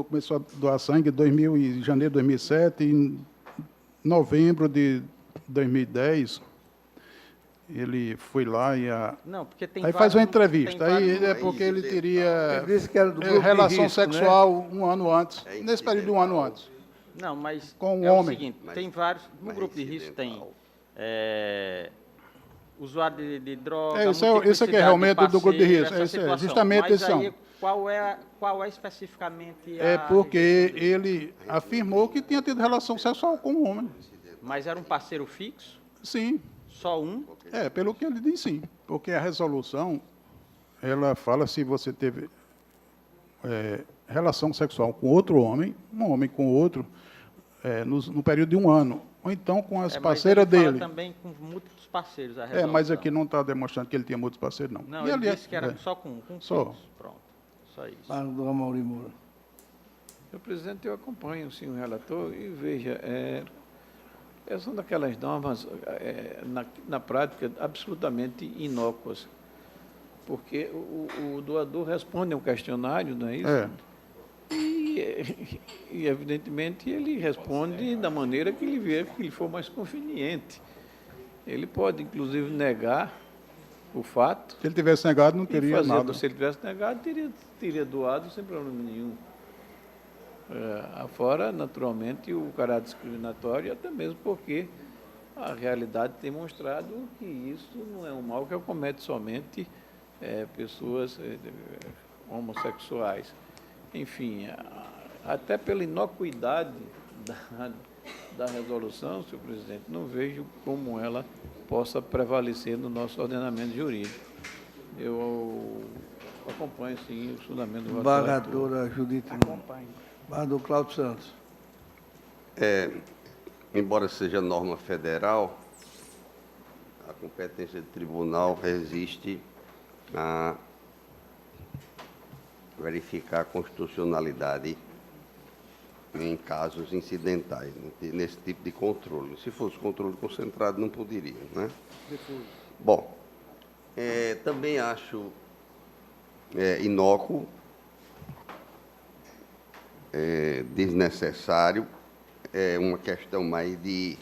começou a doar sangue em janeiro de 2007, e em novembro de 2010, ele foi lá e Não, porque tem aí vários, faz uma entrevista. Aí vários, porque ele teria Ele disse que era do grupo relação de risco, sexual um ano antes, nesse período de um ano antes. Não, mas com um é homem. O seguinte, tem vários, no grupo de risco tem usuário de droga, isso é que é realmente do grupo de risco, justamente mas esse aí, qual é especificamente É porque ele afirmou que tinha tido relação sexual com um homem. Mas era um parceiro fixo? Sim. Só um? Pelo que ele diz, sim. Porque a resolução, ela fala se você teve relação sexual com outro homem, um homem com outro, no período de um ano, ou então com as parceiras mas ele dele. Fala também com múltiplos parceiros a resolução. Mas aqui não está demonstrando que ele tinha muitos parceiros, não. Não, ele disse que era só com um. Só. Pronto, só isso. Barrador Amaury Moura. Senhor presidente, eu acompanho sim, o relator e veja, essas são daquelas normas, na prática, absolutamente inócuas, porque o doador responde a um questionário, não é isso? E, evidentemente, ele responde da maneira que ele vê que lhe for mais conveniente. Ele pode, inclusive, negar o fato. Se ele tivesse negado, não teria nada. Se ele tivesse negado, teria doado sem problema nenhum. Afora, naturalmente, o caráter discriminatório, até mesmo porque a realidade tem mostrado que isso não é um mal que acomete somente pessoas homossexuais. Enfim, até pela inocuidade da resolução, senhor presidente, não vejo como ela possa prevalecer no nosso ordenamento jurídico. Eu acompanho, sim, o fundamento do voto do relator. Embargadora Judite. Acompanho. Embargador Cláudio Santos. Embora seja norma federal, a competência do tribunal resiste a verificar a constitucionalidade em casos incidentais, nesse tipo de controle. Se fosse controle concentrado, não poderia, né? Bom, também acho inócuo, desnecessário, uma questão mais de,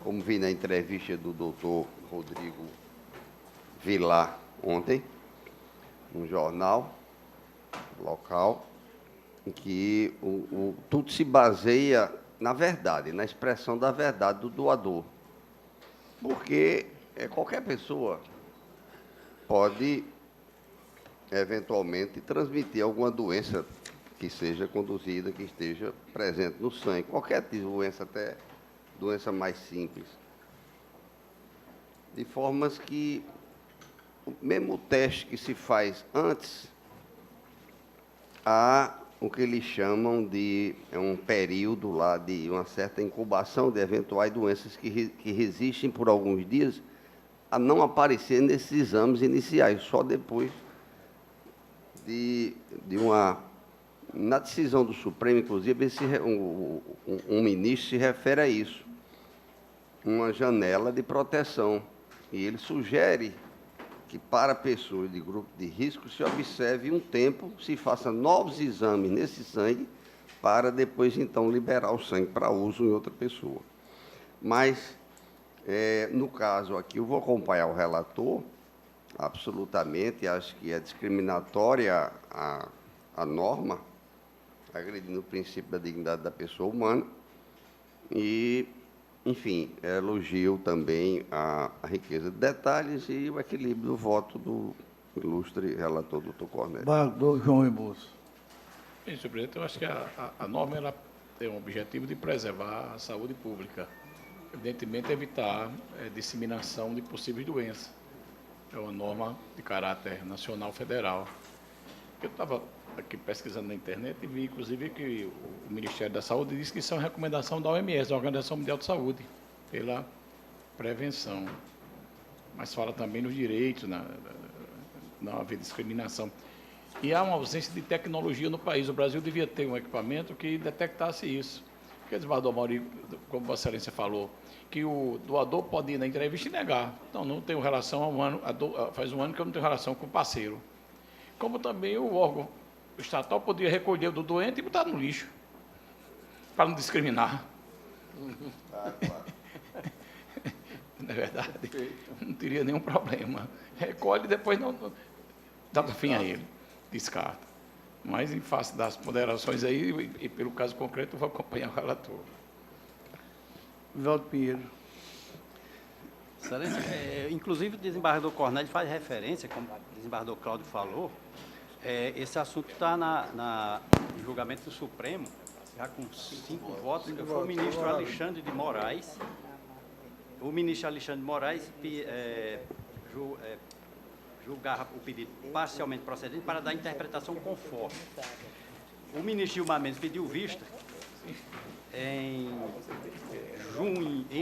como vi na entrevista do doutor Rodrigo Vilar ontem, no jornal local, em que tudo se baseia na verdade, na expressão da verdade do doador. Porque qualquer pessoa pode, eventualmente, transmitir alguma doença que seja conduzida, que esteja presente no sangue. Qualquer doença, até doença mais simples. De formas que, mesmo o teste que se faz antes, há o que eles chamam de um período lá de uma certa incubação de eventuais doenças que resistem por alguns dias a não aparecer nesses exames iniciais, só depois de uma... Na decisão do Supremo, inclusive, um ministro se refere a isso, uma janela de proteção. E ele sugere que, para pessoas de grupo de risco, se observe um tempo, se faça novos exames nesse sangue, para depois, então, liberar o sangue para uso em outra pessoa. Mas, no caso aqui, eu vou acompanhar o relator, absolutamente, acho que é discriminatória a norma, agredindo o princípio da dignidade da pessoa humana, e, enfim, elogio também a riqueza de detalhes e o equilíbrio do voto do ilustre relator, doutor Cornélio. Embargador João Rebouças. Bem, senhor presidente, eu acho que a norma ela tem o objetivo de preservar a saúde pública, evidentemente evitar disseminação de possíveis doenças. É uma norma de caráter nacional federal. Eu estava aqui pesquisando na internet e vi, inclusive, que o Ministério da Saúde disse que isso é uma recomendação da OMS, da Organização Mundial de Saúde, pela prevenção. Mas fala também nos direitos, não haver discriminação. E há uma ausência de tecnologia no país. O Brasil devia ter um equipamento que detectasse isso. Porque, desembargador Mauri, como Vossa Excelência falou, que o doador pode ir na entrevista e negar. Não tenho relação há um ano, faz um ano que eu não tenho relação com o parceiro. Como também o órgão estatal poderia recolher o do doente e botar no lixo, para não discriminar. Não é verdade? Não teria nenhum problema. Recolhe e depois não dá fim a ele, descarta. Mas, em face das ponderações aí, e pelo caso concreto, eu vou acompanhar o relator. Vivaldo Pinheiro. Excelência, inclusive o desembargador Cornélio faz referência, como o desembargador Cláudio falou, esse assunto está no julgamento do Supremo, já com 5 votos, que foi o ministro Alexandre de Moraes. O ministro Alexandre de Moraes julgava o pedido parcialmente procedente para dar interpretação conforme. O ministro Gilmar Mendes pediu vista em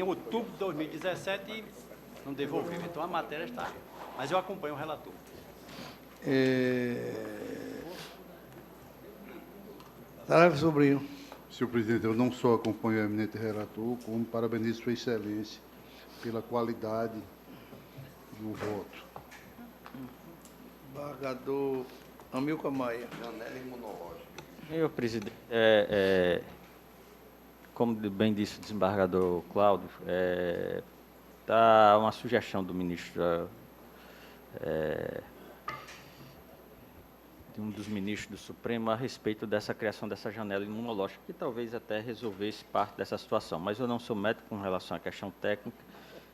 outubro de 2017 e não devolveu. Então a matéria está aí. Mas eu acompanho o relator. Saraiva Sobrinho. Senhor presidente, eu não só acompanho o eminente relator, como parabenizo Sua Excelência pela qualidade do voto. Embargador Amilcar Maia. Janela imunológica. Senhor presidente, como bem disse o desembargador Cláudio, está uma sugestão do ministro, de um dos ministros do Supremo, a respeito dessa criação dessa janela imunológica, que talvez até resolvesse parte dessa situação. Mas eu não sou médico com relação à questão técnica,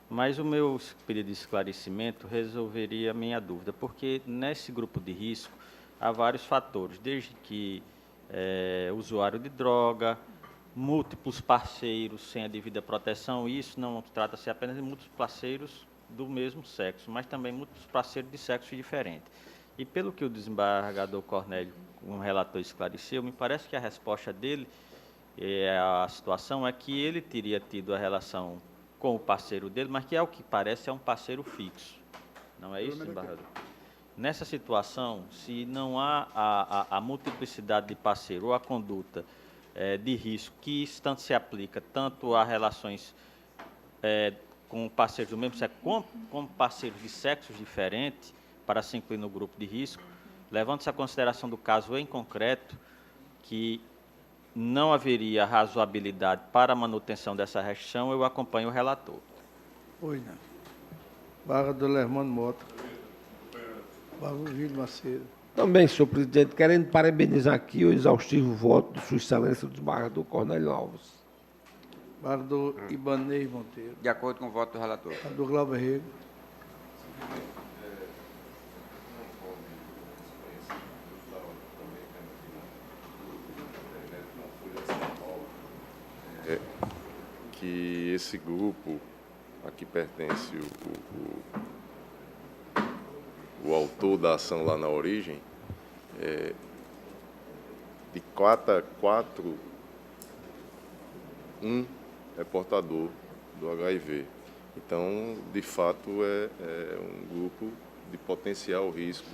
Mas o meu pedido de esclarecimento resolveria a minha dúvida, porque nesse grupo de risco há vários fatores, desde que usuário de droga, múltiplos parceiros sem a devida proteção, isso não trata-se apenas de múltiplos parceiros do mesmo sexo, mas também múltiplos parceiros de sexo diferente. E pelo que o desembargador Cornélio, um relator, esclareceu, me parece que a resposta dele, a situação é que ele teria tido a relação com o parceiro dele, mas que, ao que parece, é um parceiro fixo. Não é isso, desembargador? Nessa situação, se não há a multiplicidade de parceiro ou a conduta de risco, que isso tanto se aplica tanto a relações com parceiros do mesmo sexo, como parceiros de sexos diferentes, para se incluir no grupo de risco, levando-se a consideração do caso em concreto, que não haveria razoabilidade para a manutenção dessa restrição, eu acompanho o relator. Pois não. Barra do Lermano Mota. Barra do Gil Macedo. Também, senhor presidente, querendo parabenizar aqui o exaustivo voto de Sua Excelência, o desembargador Cornélio Alves. Barra do Ibanez Monteiro. De acordo com o voto do relator. Barra do Glauber Rego. Que esse grupo a que pertence o autor da ação lá na origem, de 4 a 4, um é portador do HIV. Então, de fato, é um grupo de potencial risco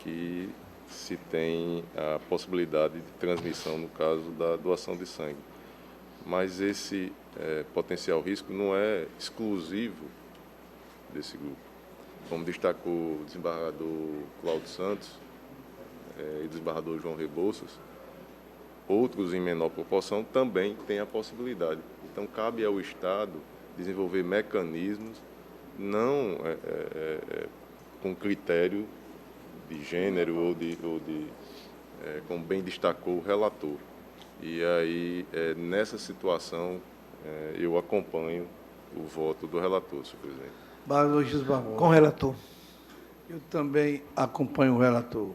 que se tem a possibilidade de transmissão no caso da doação de sangue. Mas esse potencial risco não é exclusivo desse grupo. Como destacou o desembargador Cláudio Santos e o desembargador João Rebouças, outros em menor proporção também têm a possibilidade. Então, cabe ao Estado desenvolver mecanismos, não com critério de gênero ou como bem destacou o relator. E aí, nessa situação, eu acompanho o voto do relator, senhor presidente. Barra do Gil Barbosa. Com o relator. Eu também acompanho o relator.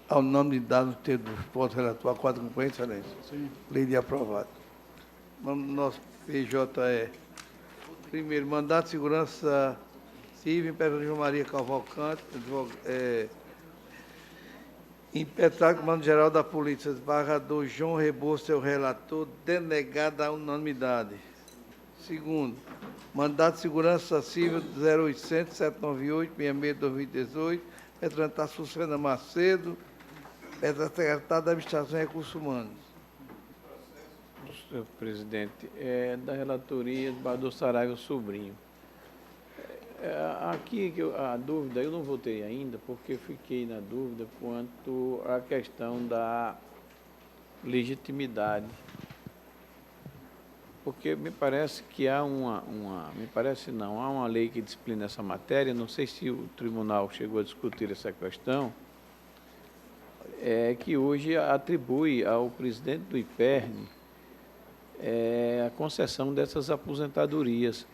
Ao nome de dados do voto do relator, a 4 acompanha, excelência. Sim. Lei de aprovado. Vamos no nosso PJE. Primeiro, mandato de segurança civil, imperador João Maria Cavalcante, impetrado comando-geral da Polícia, desembargador João Rebouças, é o relator, denegada a unanimidade. Segundo, mandato de segurança civil 0800-798-66-2018, representante Sucena Macedo, secretário da Administração e Recursos Humanos. Senhor presidente, da relatoria do desembargador Saraiva Sobrinho. Aqui a dúvida, eu não votei ainda, porque fiquei na dúvida quanto à questão da legitimidade. Porque me parece que há há uma lei que disciplina essa matéria, não sei se o tribunal chegou a discutir essa questão, que hoje atribui ao presidente do IPERN a concessão dessas aposentadorias.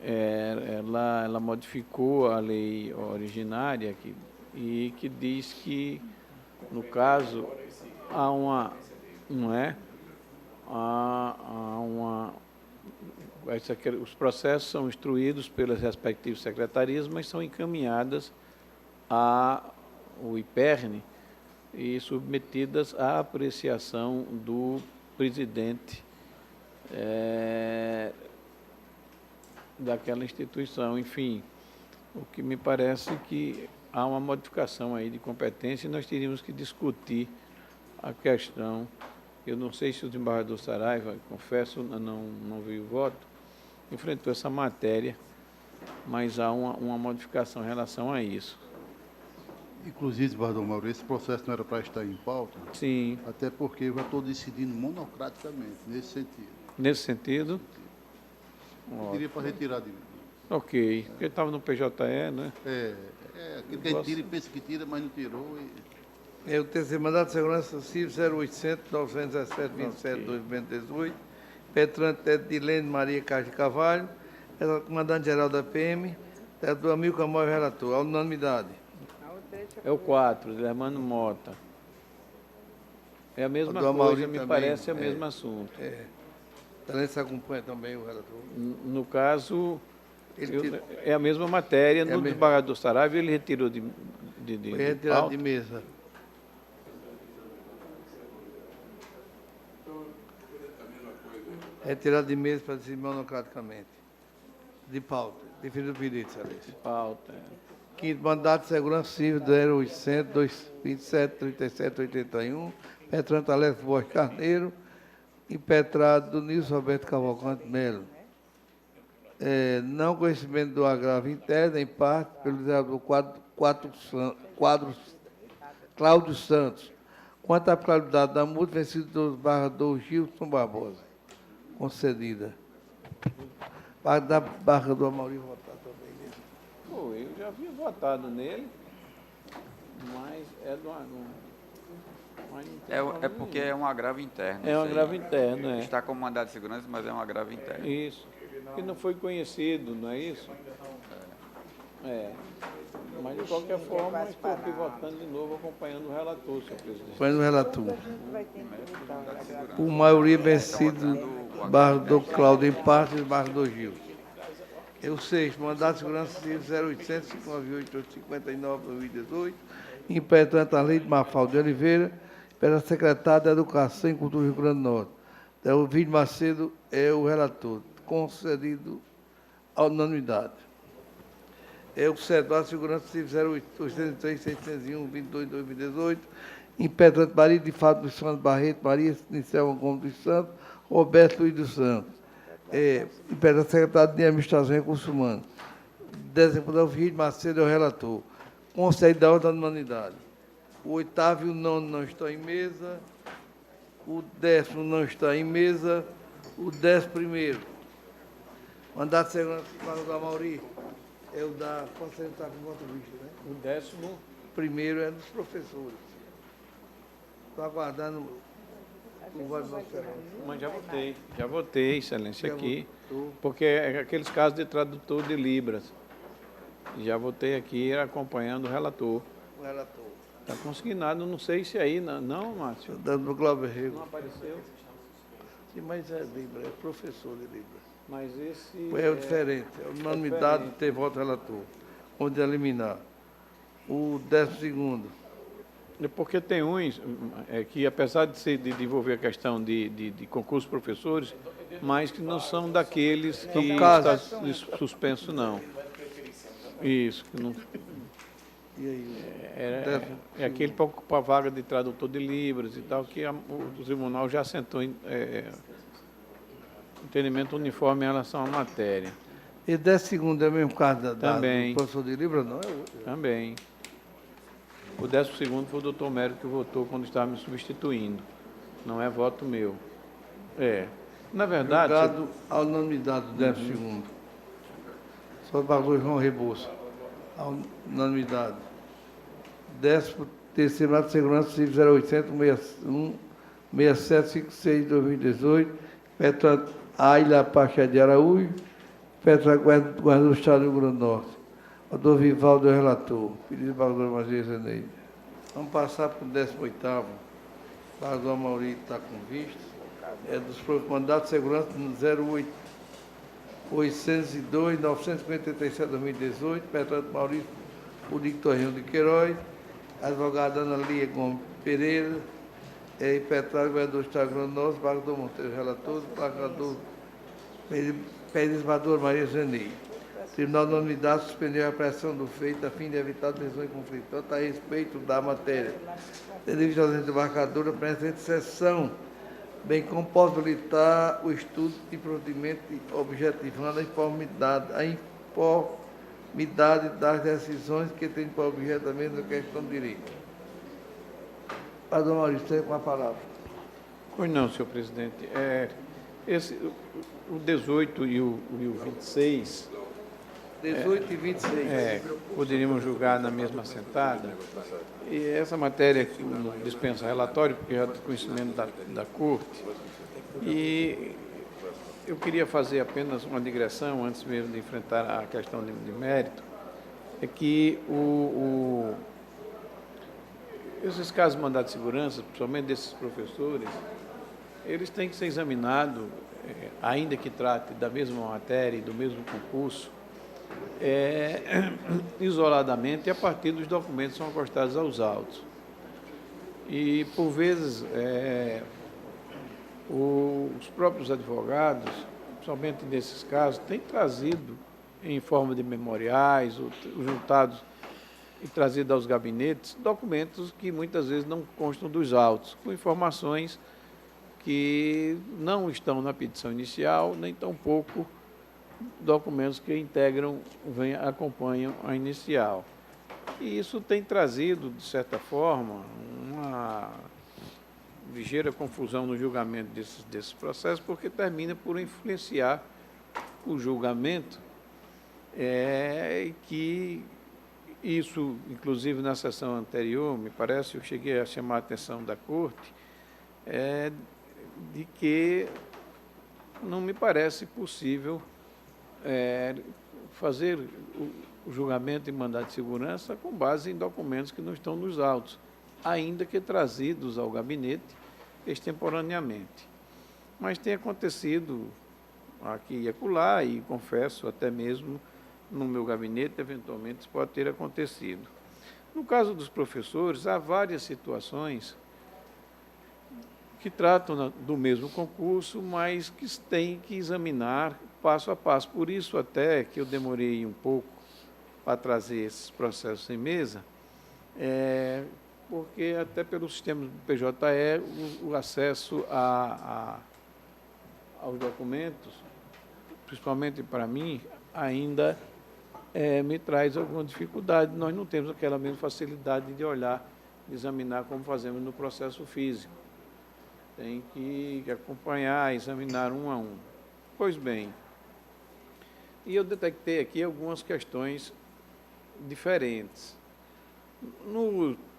Ela modificou a lei originária e que diz que, no caso, os processos são instruídos pelas respectivas secretarias, mas são encaminhadas ao IPERN e submetidas à apreciação do presidente daquela instituição. Enfim, o que me parece que há uma modificação aí de competência e nós teríamos que discutir a questão. Eu não sei se o desembargador Saraiva, confesso, não vi o voto, enfrentou essa matéria, mas há uma modificação em relação a isso. Inclusive, desembargador Maurício, esse processo não era para estar em pauta? Sim. Até porque eu já estou decidindo monocraticamente, nesse sentido. Nesse sentido? Eu queria para retirar de mim. Ok, porque estava no PJE, né? Aquele que tira e pensa que tira, mas não tirou. O terceiro mandato de segurança civil 0800-917-27-2018, impetrante Edilene Maria Castro de Carvalho, comandante-geral da PM, vereador Amilcar Moura, relator. A unanimidade. É o 4, de Hermano Mota. É a mesma Do coisa, Amaury me também, parece o mesmo assunto. Excelência acompanha também o relator. No caso, Ele é a mesma matéria. É a No mesma. desembargador Saraiva, ele retirou de Foi retirado pauta. de mesa. Retirado de mesa para decidir monocraticamente. De pauta. Definido o pedido, excelência. Pauta. Quinto mandato de segurança civil 0800 227 37 81, impetrante Alex Borges Carneiro, impetrado Nilson Roberto Cavalcante Melo. Não conhecimento do agravo interno, em parte, pelo vereador Cláudio Santos. Quanto à aplicabilidade da multa, vencido dos barrador Gilson Barbosa. Concedida. Da barra do Amaury votar também. Né? Pô, eu já havia votado nele, mas é do mas não tem É porque é um agravo interno. É um isso aí. agravo interno, é. Está como mandado de segurança, mas é um agravo interno. Isso. Que não foi conhecido, não é isso? É. Mas, de qualquer forma, estou aqui votando de novo, acompanhando o relator, senhor presidente. Foi no relator. Por maioria vencido, barrador Cláudio em parte e barrador Gil. O 6, mandato de segurança civil 0800 598 859 2018, impetrante a lei de Mafalda de Oliveira, pela secretária de Educação e Cultura do Rio Grande do Norte. O Vídeo Macedo é o relator, concedido à unanimidade. O 7, a segurança civil 0803 601 22 2018, impetrante Maria de Fábio dos Santos Barreto, Maria Inicial Gomes dos Santos, Roberto Luiz dos Santos. Impetrante secretário de Administração e Recursos Humanos. Desempenhado Vídeo Macedo é o relator. Conselho da ordem da unanimidade. O 8º e o 9º não estão em mesa. O 10º não está em mesa. O 11º. Mandato de segurança do Amaury é o da Conselho está com voto visto, né? O 11º é dos professores. Estou aguardando o voto do Excelência. Mas já votei, excelência, aqui, porque é aqueles casos de tradutor de Libras. Já votei aqui acompanhando o relator. O relator. Está consignado, não sei se aí, não, Márcio? Dando o Glauber Rego. Não apareceu? Sim, mas é Libra, é professor de Libra. Mas esse... É diferente, é unanimidade de ter voto relator. Onde eliminar. O 12º. É porque tem uns que, apesar de envolver a questão de concurso de professores, mas que não são daqueles que está suspenso, não. Isso. Que não, E aí? é aquele para ocupar vaga de tradutor de Libras e tal, que o tribunal já assentou entendimento uniforme em relação à matéria. E 12º é o mesmo caso do Também. professor de Libra, não é outro? Também. O 12º foi o doutor Mérito que votou quando estava me substituindo. Não é voto meu. Na verdade... Julgado a unanimidade do 12º. Só para o João Rebouça. A unanimidade. 13º Ato de Segurança Civil 0800 61 6756 2018. Petra Aila Pacha de Araújo. Petra Guarda do Estado do Rio Grande do Norte. O doutor Vivaldo é o relator. Pedido para a doutora Maria Zeneide. Vamos passar para o 18º. O doutor Amaury está com vista. É dos mandatos de segurança 0802 957 2018. Petrante Maurício Pudico Torrinho de Queiroz. Advogada Ana Lia Gomes Pereira. Impetrado governador do Estado do Rio Grande do Norte. Barrador Monteiro, relator. Embargador Pedro Maria Zeneide. O Tribunal da Unidade suspendeu a pressão do feito a fim de evitar tensões conflitantes a respeito da matéria. Devido à desembarcadora, presente sessão, bem como possibilitar o estudo de procedimento objetivando a informidade das decisões que têm por objeto a mesma questão de direito. Padre Maurício, tem com a palavra. Pois não, senhor presidente. O 18 e o 26... 18 e 26. Poderíamos julgar na mesma sentada. E essa matéria que dispensa relatório, porque já tem conhecimento da Corte. E eu queria fazer apenas uma digressão, antes mesmo de enfrentar a questão de mérito, é que esses casos de mandado de segurança, principalmente desses professores, eles têm que ser examinados, ainda que trate da mesma matéria e do mesmo concurso, isoladamente e a partir dos documentos que são acostados aos autos. E, por vezes, os próprios advogados, principalmente nesses casos, têm trazido em forma de memoriais, ou juntados e trazido aos gabinetes, documentos que muitas vezes não constam dos autos, com informações que não estão na petição inicial, nem tampouco documentos que integram, acompanham a inicial. E isso tem trazido, de certa forma, uma ligeira confusão no julgamento desses processos, porque termina por influenciar o julgamento, que isso, inclusive na sessão anterior, me parece, eu cheguei a chamar a atenção da Corte, de que não me parece possível fazer o julgamento em mandado de segurança com base em documentos que não estão nos autos, ainda que trazidos ao gabinete extemporaneamente. Mas tem acontecido aqui e acolá, e confesso, até mesmo no meu gabinete, eventualmente isso pode ter acontecido. No caso dos professores, há várias situações que tratam do mesmo concurso, mas que têm que examinar passo a passo. Por isso até que eu demorei um pouco para trazer esses processos em mesa, porque até pelo sistema do PJE, o acesso aos documentos, principalmente para mim, ainda me traz alguma dificuldade. Nós não temos aquela mesma facilidade de olhar, de examinar como fazemos no processo físico. Tem que acompanhar, examinar um a um. Pois bem, e eu detectei aqui algumas questões diferentes.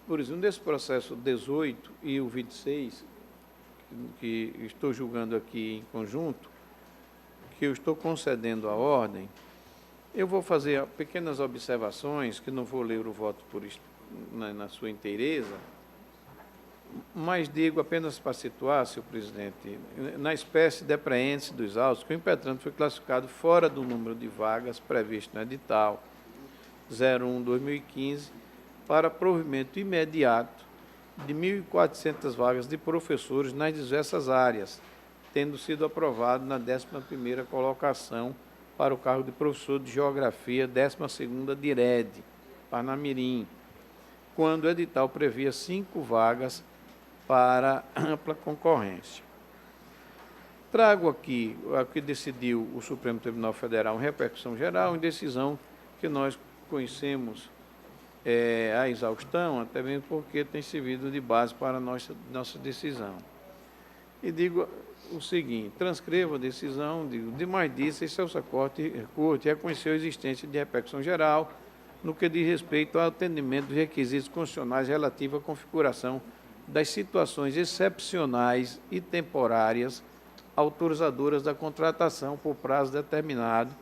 Por exemplo, nesse processo 18 e o 26, que estou julgando aqui em conjunto, que eu estou concedendo a ordem, eu vou fazer pequenas observações, que não vou ler o voto na sua inteireza, mas digo apenas para situar, senhor presidente, na espécie depreende-se dos autos que o impetrante foi classificado fora do número de vagas previsto no edital 01/2015 para provimento imediato de 1.400 vagas de professores nas diversas áreas, tendo sido aprovado na 11ª colocação para o cargo de professor de Geografia, 12ª DIRED, Parnamirim, quando o edital previa 5 vagas para ampla concorrência. Trago aqui o que decidiu o Supremo Tribunal Federal em repercussão geral, em decisão que nós conhecemos a exaustão, até mesmo porque tem servido de base para a nossa decisão. E digo o seguinte: transcrevo a decisão, digo, demais disso, Excelsa Corte reconheceu a existência de repercussão geral no que diz respeito ao atendimento dos requisitos constitucionais relativos à configuração das situações excepcionais e temporárias autorizadoras da contratação por prazo determinado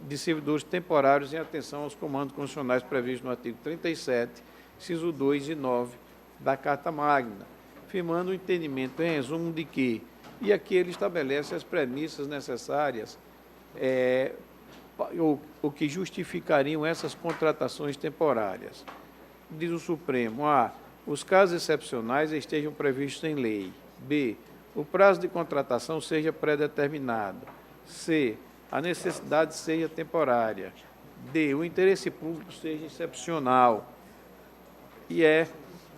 de servidores temporários em atenção aos comandos constitucionais previstos no artigo 37, inciso 2 e 9 da Carta Magna, firmando o entendimento, em resumo, de que, e aqui ele estabelece as premissas necessárias o que justificariam essas contratações temporárias. Diz o Supremo: A, os casos excepcionais estejam previstos em lei. B, o prazo de contratação seja pré-determinado. C, a necessidade seja temporária. D, o interesse público seja excepcional. E E,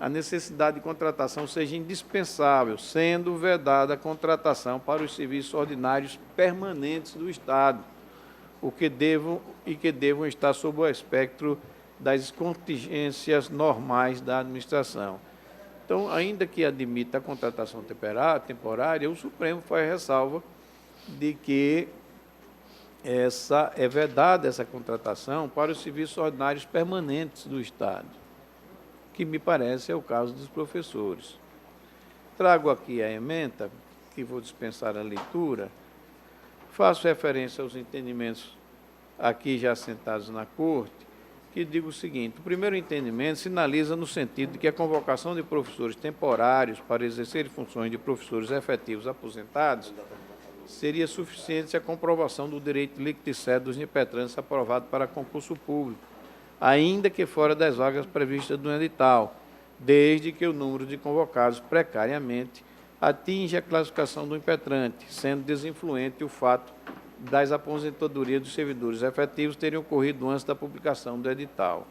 a necessidade de contratação seja indispensável, sendo vedada a contratação para os serviços ordinários permanentes do Estado, que devam estar sob o espectro das contingências normais da administração. Então, ainda que admita a contratação temporária, o Supremo faz ressalva de que é vedada essa contratação para os serviços ordinários permanentes do Estado, que me parece é o caso dos professores. Trago aqui a ementa, que vou dispensar a leitura, faço referência aos entendimentos aqui já assentados na Corte, que digo o seguinte: o primeiro entendimento sinaliza no sentido de que a convocação de professores temporários para exercer funções de professores efetivos aposentados seria suficiente se a comprovação do direito líquido e certo dos impetrantes aprovado para concurso público, ainda que fora das vagas previstas no edital, desde que o número de convocados precariamente atinja a classificação do impetrante, sendo desinfluente o fato das aposentadorias dos servidores efetivos terem ocorrido antes da publicação do edital.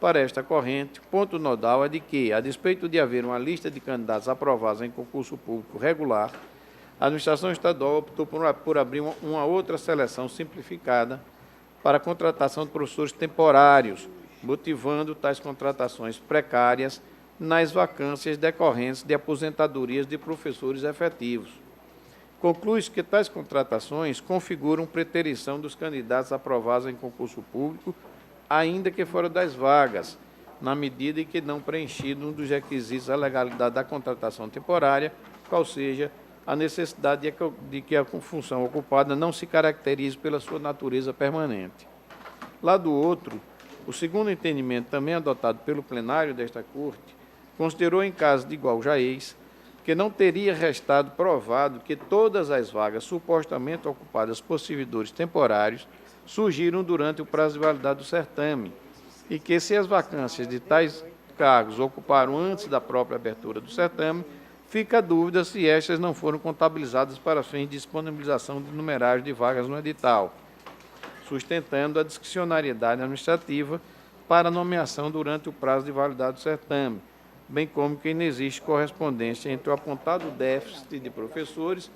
Para esta corrente, o ponto nodal é de que, a despeito de haver uma lista de candidatos aprovados em concurso público regular, a administração estadual optou por abrir uma outra seleção simplificada para a contratação de professores temporários, motivando tais contratações precárias nas vacâncias decorrentes de aposentadorias de professores efetivos. Conclui-se que tais contratações configuram preterição dos candidatos aprovados em concurso público, ainda que fora das vagas, na medida em que não preenchido um dos requisitos à legalidade da contratação temporária, qual seja a necessidade de que a função ocupada não se caracterize pela sua natureza permanente. Lá do outro, o segundo entendimento, também adotado pelo plenário desta Corte, considerou, em caso de igual jaez, que não teria restado provado que todas as vagas supostamente ocupadas por servidores temporários surgiram durante o prazo de validade do certame, e que, se as vacâncias de tais cargos ocuparam antes da própria abertura do certame, fica a dúvida se estas não foram contabilizadas para fins de disponibilização de numerários de vagas no edital, sustentando a discricionariedade administrativa para nomeação durante o prazo de validade do certame, bem como que não existe correspondência entre o apontado déficit de professores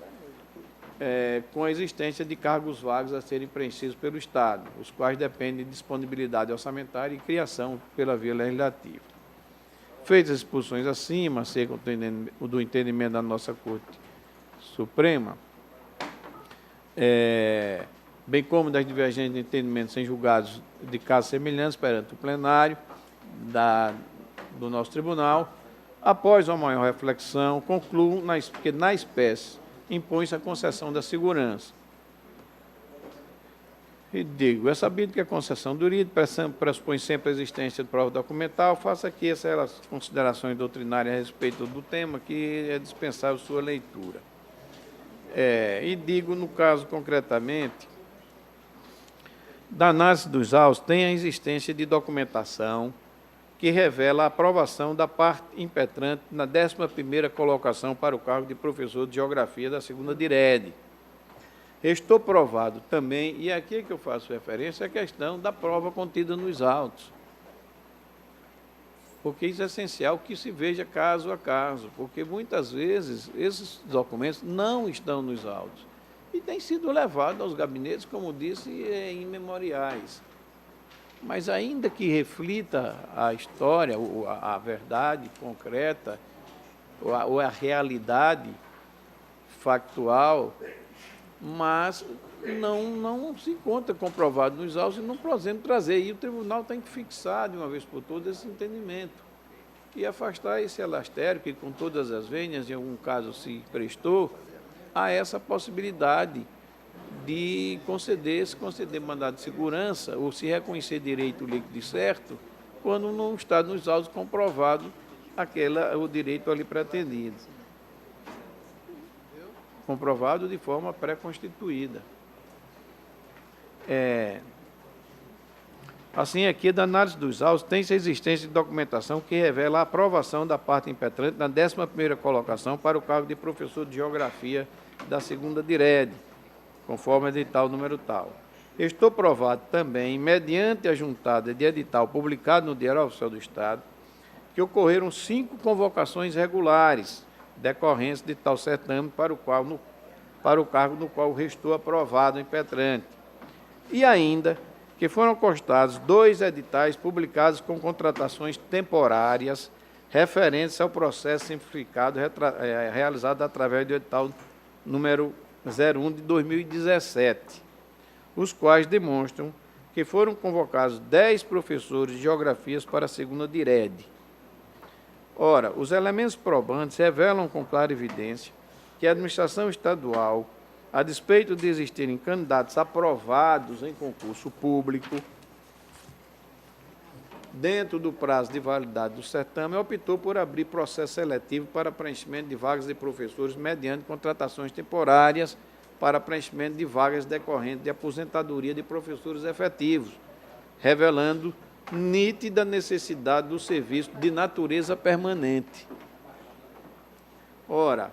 com a existência de cargos vagos a serem preenchidos pelo Estado, os quais dependem de disponibilidade orçamentária e criação pela via legislativa. Feitas as exposições acima, acerca do entendimento da nossa Corte Suprema, bem como das divergências de entendimentos em julgados de casos semelhantes perante o plenário do nosso tribunal, após uma maior reflexão, concluo que, na espécie, impõe-se a concessão da segurança. E digo, é sabido que a concessão do urido pressupõe sempre a existência de prova documental. Faço aqui essas considerações doutrinárias a respeito do tema, que é dispensável sua leitura. E digo, no caso concretamente, da análise dos autos, tem a existência de documentação que revela a aprovação da parte impetrante na 11ª colocação para o cargo de professor de Geografia da 2ª DIRED. Estou provado também, e aqui é que eu faço referência, a questão da prova contida nos autos. Porque isso é essencial que se veja caso a caso, porque muitas vezes esses documentos não estão nos autos e têm sido levados aos gabinetes, como disse, em memoriais. Mas ainda que reflita a história, a verdade concreta, ou a realidade factual, mas não se encontra comprovado nos autos e não podemos trazer. E o tribunal tem que fixar, de uma vez por todas, esse entendimento e afastar esse elastério, que com todas as vênias, em algum caso, se prestou a essa possibilidade de conceder mandado de segurança ou se reconhecer direito líquido e certo quando não está nos autos comprovado o direito ali pretendido. Comprovado de forma pré-constituída. Assim, aqui, da análise dos autos, tem-se a existência de documentação que revela a aprovação da parte impetrante na 11ª colocação para o cargo de professor de Geografia da 2ª DIRED, conforme edital número tal. Estou provado também, mediante a juntada de edital publicado no Diário Oficial do Estado, que ocorreram 5 convocações regulares, decorrência de tal certame para o cargo no qual restou aprovado o impetrante. E ainda que foram constados 2 editais publicados com contratações temporárias referentes ao processo simplificado realizado através do edital número 01 de 2017, os quais demonstram que foram convocados 10 professores de Geografias para a 2ª DIRED. Ora, os elementos probantes revelam com clara evidência que a administração estadual a despeito de existirem candidatos aprovados em concurso público, dentro do prazo de validade do certame, optou por abrir processo seletivo para preenchimento de vagas de professores mediante contratações temporárias para preenchimento de vagas decorrentes de aposentadoria de professores efetivos, revelando nítida necessidade do serviço de natureza permanente. Ora,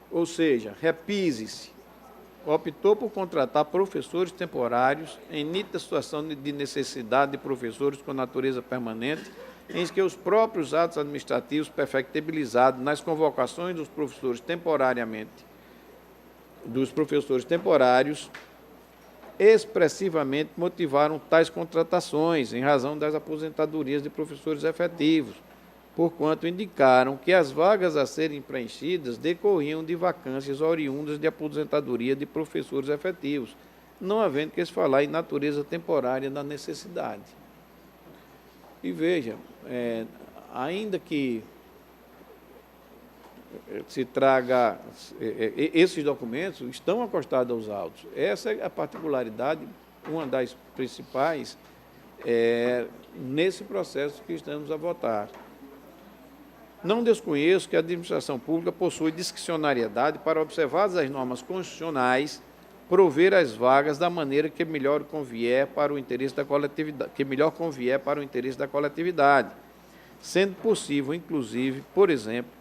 ou seja, repise-se, optou por contratar professores temporários em nítida situação de necessidade de professores com natureza permanente, em que os próprios atos administrativos perfectibilizados nas convocações dos professores temporários expressivamente motivaram tais contratações em razão das aposentadorias de professores efetivos, porquanto indicaram que as vagas a serem preenchidas decorriam de vacâncias oriundas de aposentadoria de professores efetivos, não havendo que se falar em natureza temporária da necessidade. E veja, ainda que se traga, esses documentos estão acostados aos autos. Essa é a particularidade, uma das principais, nesse processo que estamos a votar. Não desconheço que a administração pública possui discricionariedade para, observadas as normas constitucionais, prover as vagas da maneira que melhor convier para o interesse da coletividade, sendo possível, inclusive, por exemplo,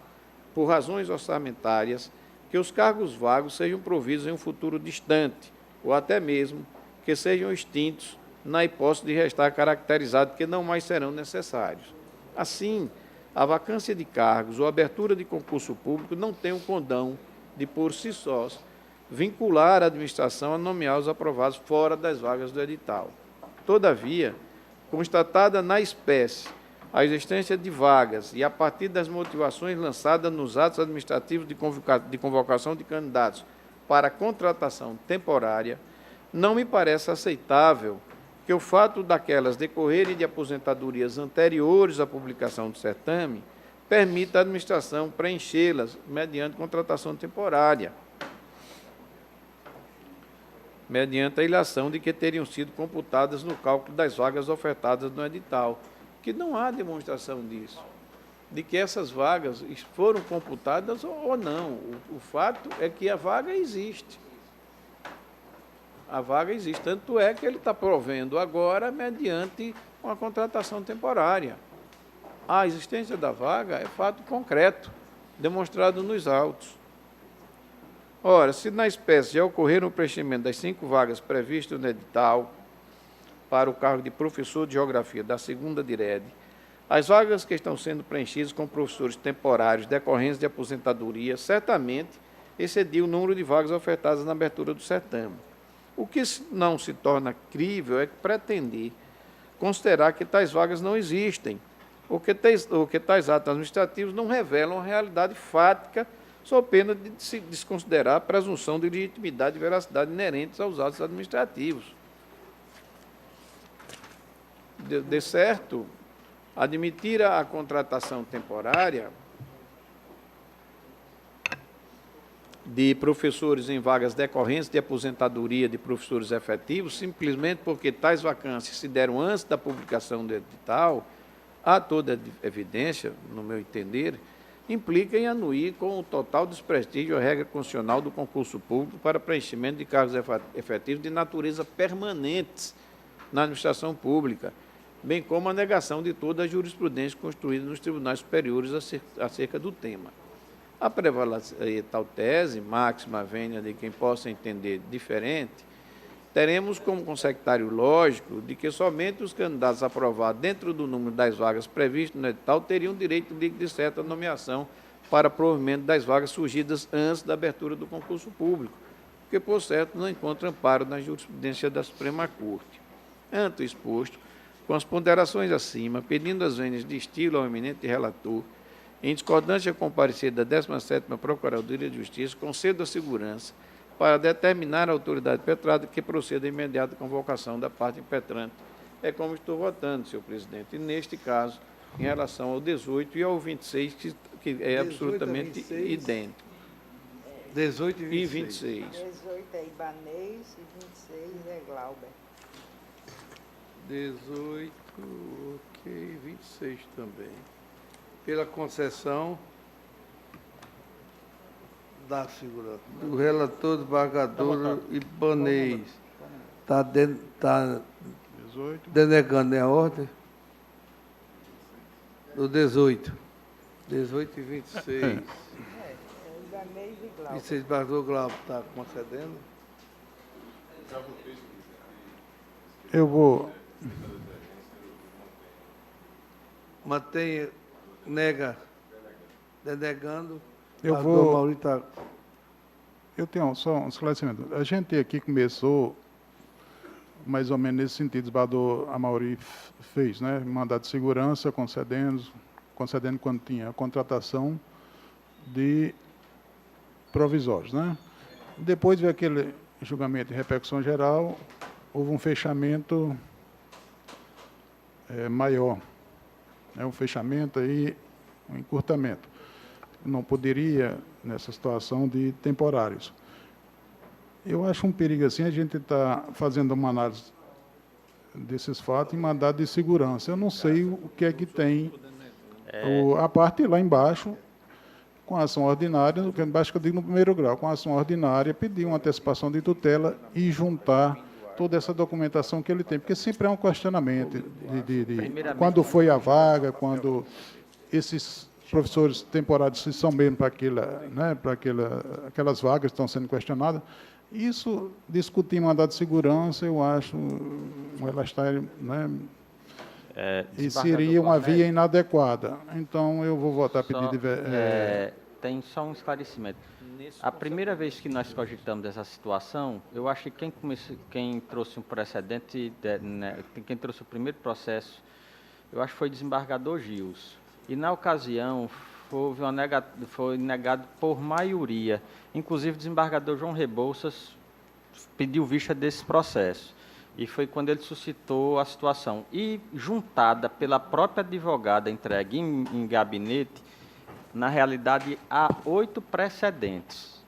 por razões orçamentárias, que os cargos vagos sejam providos em um futuro distante, ou até mesmo que sejam extintos na hipótese de restar caracterizado que não mais serão necessários. Assim, a vacância de cargos ou abertura de concurso público não tem o condão de, por si sós, vincular a administração a nomear os aprovados fora das vagas do edital. Todavia, constatada na espécie a existência de vagas e a partir das motivações lançadas nos atos administrativos de convocação de candidatos para contratação temporária, não me parece aceitável que o fato daquelas decorrerem de aposentadorias anteriores à publicação do certame permita à administração preenchê-las mediante contratação temporária, mediante a ilação de que teriam sido computadas no cálculo das vagas ofertadas no edital, que não há demonstração disso, de que essas vagas foram computadas ou não. O fato é que a vaga existe. A vaga existe, tanto é que ele está provendo agora mediante uma contratação temporária. A existência da vaga é fato concreto, demonstrado nos autos. Ora, se na espécie já ocorrer o preenchimento das 5 vagas previstas no edital para o cargo de professor de geografia da segunda DIRED, as vagas que estão sendo preenchidas com professores temporários decorrentes de aposentadoria certamente excediu o número de vagas ofertadas na abertura do certame. O que não se torna crível é pretender considerar que tais vagas não existem, ou que tais atos administrativos não revelam a realidade fática, sob pena de se desconsiderar a presunção de legitimidade e veracidade inerentes aos atos administrativos. De certo, admitir a contratação temporária de professores em vagas decorrentes de aposentadoria de professores efetivos, simplesmente porque tais vacâncias se deram antes da publicação do edital, há toda evidência, no meu entender, implica em anuir com o total desprestígio a regra constitucional do concurso público para preenchimento de cargos efetivos de natureza permanentes na administração pública, bem como a negação de toda a jurisprudência construída nos tribunais superiores acerca do tema. A prevalecer tal tese, máxima vênia de quem possa entender diferente, teremos como consectário lógico de que somente os candidatos aprovados dentro do número das vagas previstas no edital teriam direito de certa nomeação para provimento das vagas surgidas antes da abertura do concurso público, que, por certo, não encontra amparo na jurisprudência da Suprema Corte. Ante o exposto, com as ponderações acima, pedindo as vênias de estilo ao eminente relator, em discordância com o parecer da 17ª Procuradoria de Justiça, concedo a segurança para determinar a autoridade petrada que proceda a imediata convocação da parte impetrante. É como estou votando, senhor presidente. E, neste caso, em relação ao 18 e ao 26, que é absolutamente idêntico. 18 e 26. 18 é Ibanez e 26 é Glauber. 18, ok, 26 também. Pela concessão da segurança. Do relator, desembargador Ibanez. Está denegando a ordem? Do 18. 18 e 26. Ibanez e Glauber. 26, desembargador Glauber está concedendo? Eu vou... Mantém, nega, denegando. Eu Desembargador vou... Mauri tá- Eu tenho só um esclarecimento. A gente aqui começou mais ou menos nesse sentido, o desembargador Amauri fez, né? Mandado de segurança, concedendo quando tinha a contratação de provisórios, né? Depois veio aquele julgamento de repercussão geral, houve um fechamento maior, né? Um fechamento aí, um encurtamento. Não poderia, nessa situação, de temporários. Eu acho um perigo assim a gente está fazendo uma análise desses fatos em mandado de segurança. Eu não sei o que é que tem a parte lá embaixo, com a ação ordinária, que embaixo que eu digo no primeiro grau, com a ação ordinária, pedir uma antecipação de tutela e juntar toda essa documentação que ele tem, porque sempre é um questionamento de quando foi a vaga, quando esses professores temporários são mesmo para aquelas vagas que estão sendo questionadas. Isso, discutir mandado de segurança, eu acho um elastário, né? E seria uma via inadequada. Então, eu vou votar a pedido de... Tem só um esclarecimento. A primeira vez que nós cogitamos essa situação, eu acho que quem trouxe um precedente, quem trouxe o primeiro processo, eu acho que foi o desembargador Gils. E, na ocasião, foi negado por maioria. Inclusive, o desembargador João Rebouças pediu vista desse processo. E foi quando ele suscitou a situação. E, juntada pela própria advogada entregue em gabinete, na realidade, há 8 precedentes.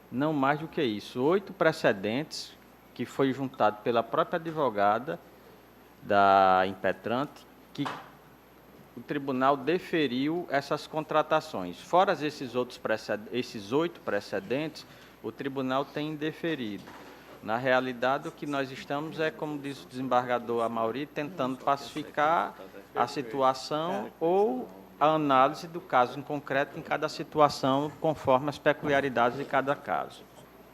Não mais do que isso. 8 precedentes que foi juntado pela própria advogada da impetrante, que o tribunal deferiu essas contratações. Fora esses 8 precedentes, o tribunal tem deferido. Na realidade, o que nós estamos é, como diz o desembargador Amauri, tentando pacificar a situação ou a análise do caso em concreto em cada situação, conforme as peculiaridades de cada caso.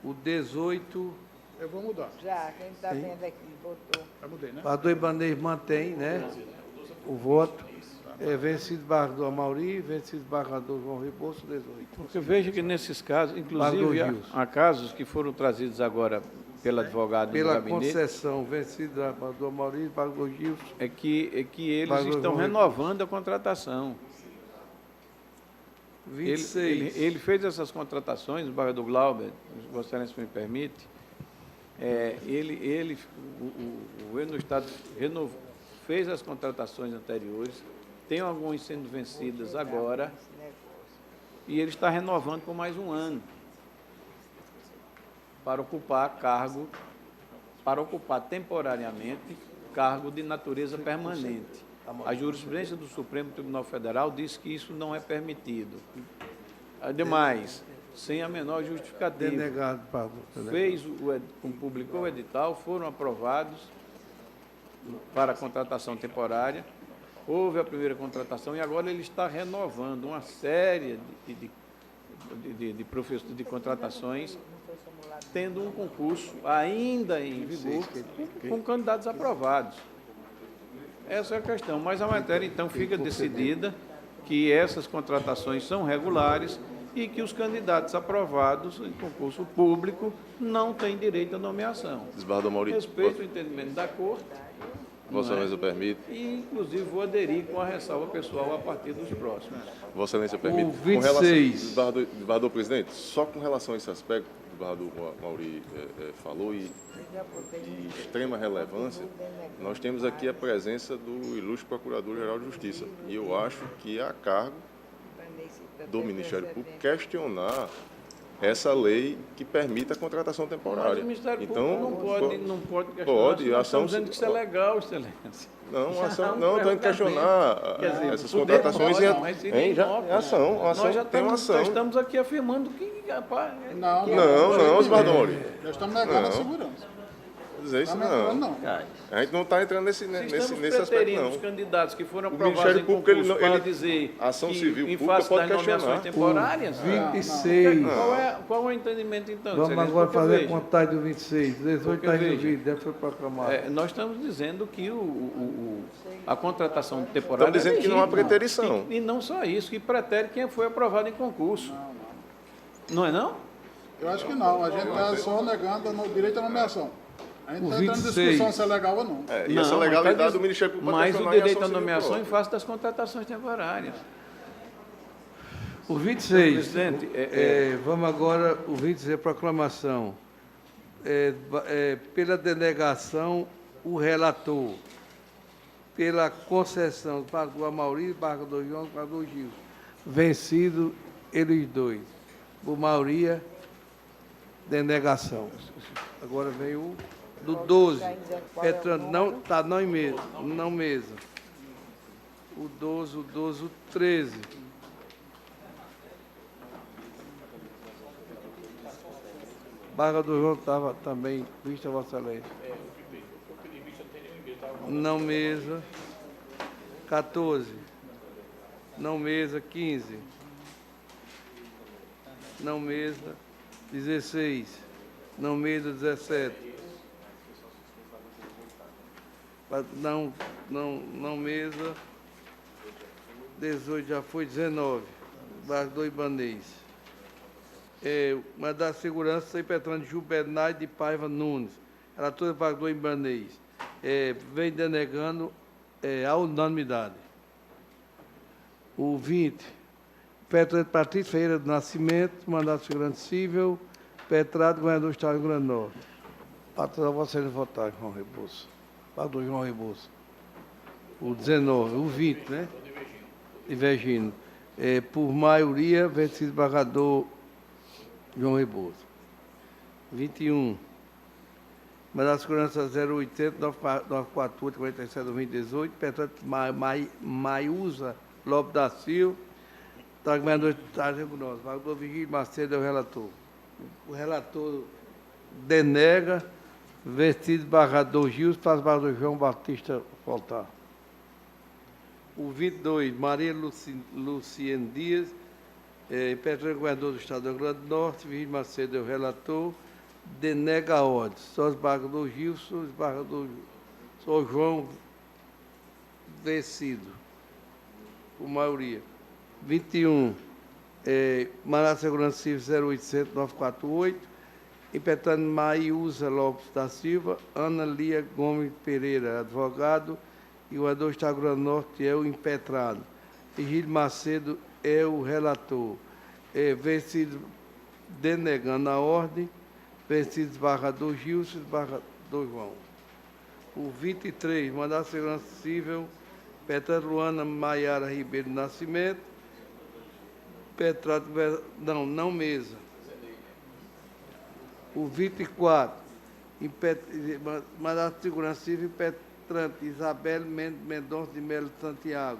O 18... Eu vou mudar. Já, quem está vendo aqui, votou. Já mudei, né? O desembargador Ibanez mantém, né, o voto. Vencido desembargador Amauri, vencido desembargador João Rebouças, 18. Porque veja que nesses casos, inclusive, há casos que foram trazidos agora pela advogada pela do gabinete... concessão, vencido desembargador Amauri, desembargador Gils... É que eles estão renovando a contratação. 26. Ele fez essas contratações, o desembargador Glauber, se Vossa Excelência me permite, o governo do Estado fez as contratações anteriores, tem algumas sendo vencidas agora, e ele está renovando por mais um ano, para ocupar temporariamente cargo de natureza permanente. A jurisprudência do Supremo Tribunal Federal diz que isso não é permitido. Ademais, sem a menor justificativa. Denegado, Publicou o edital, foram aprovados para a contratação temporária. Houve a primeira contratação e agora ele está renovando uma série de contratações, tendo um concurso ainda em vigor, com candidatos aprovados. Essa é a questão. Mas a matéria, então, fica decidida que essas contratações são regulares e que os candidatos aprovados em concurso público não têm direito à nomeação. Desembargador Mauri, respeito ao entendimento da Corte. Vossa Excelência permite. E, inclusive, vou aderir com a ressalva pessoal a partir dos próximos. Vossa Excelência permite. O 26. Desembargador presidente, só com relação a esse aspecto que o desembargador Mauri falou e de extrema relevância, nós temos aqui a presença do ilustre Procurador-Geral de Justiça. E eu acho que é a cargo do Ministério Público questionar essa lei que permite a contratação Mas temporária. o Ministério Então, Público não pode questionar. pode, Nós ação- estamos dizendo que isso é legal, Excelência. Não, ação, não, estou indo questionar Quer dizer, essas poder contratações pode, mas seria em inócuo, ação, Nós já tem uma ação. estamos aqui afirmando que, rapaz... Não, Osmardoni. Nós estamos negando a Não. segurança. Dizer isso Não, não. não. A gente não está entrando nesse aspecto, preterindo os não. candidatos que foram O aprovados Ministério em Público, concurso para dizer a ação que, civil em pública face pode das nomeações questionar. temporárias... 26. Qual é o entendimento, então? Vamos Excelência? agora Porque, fazer a veja, contagem do 26. 18 Porque, está veja, resolvido, deve ser proclamado. nós estamos dizendo que a contratação temporária Estamos dizendo que não há legítima. preterição. E não só isso, que pretere quem foi aprovado em concurso. Não é não? Eu acho que não. A gente está só negando o direito à nomeação. A gente O está entrando em 26. discussão se é legal ou não. E essa legalidade do Ministério Público pode Mas o questionar em direito à ação civil nomeação em própria. face das contratações temporárias. O 26. Presidente, Vamos agora, o 26, proclamação. Pela denegação, o relator. Pela concessão, embargador Amauri, embargador João, embargador Gil. Vencido, eles dois. Por maioria, denegação. Agora vem o do 12. Não, está não em mesa. Não mesa. O 12, o 13. Embargador João estava também, vista Vossa Excelência. Não mesa. 14. Não mesa. 15. Não mesa. 16. Não mesa. 17. Não mesa. 18 já foi. 19. Embargador Ibanez. Mandar segurança impetrando Gil Bernardo de Paiva Nunes. Relator embargador Ibanez. Vem denegando a unanimidade. O 20. Petrante Patrícia Ferreira do Nascimento, mandato de segurança civil, Petrado, governador do Estado do Rio Grande do Norte. Patrão, vocês votar, João Rebouças. Embargador João Rebouças. O 19, o 20, né? Divergindo. Por maioria, vencido embargador João Rebouças. 21. Mandato de segurança 0800 948 47 2018, Petrante Maiusa Lopes da Silva, está governador do Estado do Rio Grande do Norte. Embargador Virgílio Macedo é o relator. O relator denega, vestido embargador Gil, faz embargador João Batista faltar. O 22, Maria Luciene Dias, Petróleo governador do Estado do Rio Grande do Norte, Virgílio Macedo é o relator, denega a ordem. Só os embargador Gilson, só João vencido, por maioria. 21, Mandato de Segurança Civil 0800 948, impetrando Maiusa Lopes da Silva, Ana Lia Gomes Pereira, advogado, e o governador do Estado do Rio Grande do Norte é o impetrado. Virgílio Macedo é o relator. Vencido denegando a ordem, vencido embargador Gilson, embargador João. O 23, mandato de segurança civil, Petra Luana Maiara Ribeiro do Nascimento, Petrado, não mesa. O 24, mandato de segurança civil, Petrante Isabel Mendonça de Melo de Santiago,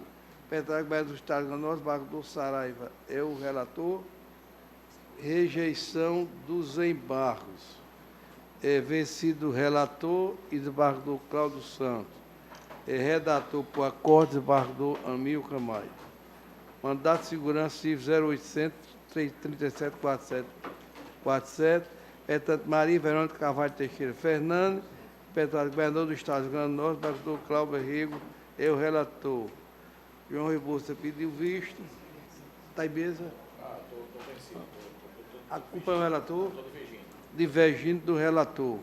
Petrado do Estado do Norte, embargador Saraiva é o relator. Rejeição dos embargos. Vencido o relator e desembargador Cláudio Santos. Redator por acordo, desembargador Amilcar Maia. Mandato de segurança civil 0800 337 4747. Petrante Maria Verônica Carvalho Teixeira Fernandes. Petrado governador do Estado do Rio Grande do Norte, desembargador Cláudio Rego é o relator. João Rebouças pediu visto. Está em mesa? Acompanha o relator? Divergindo do relator.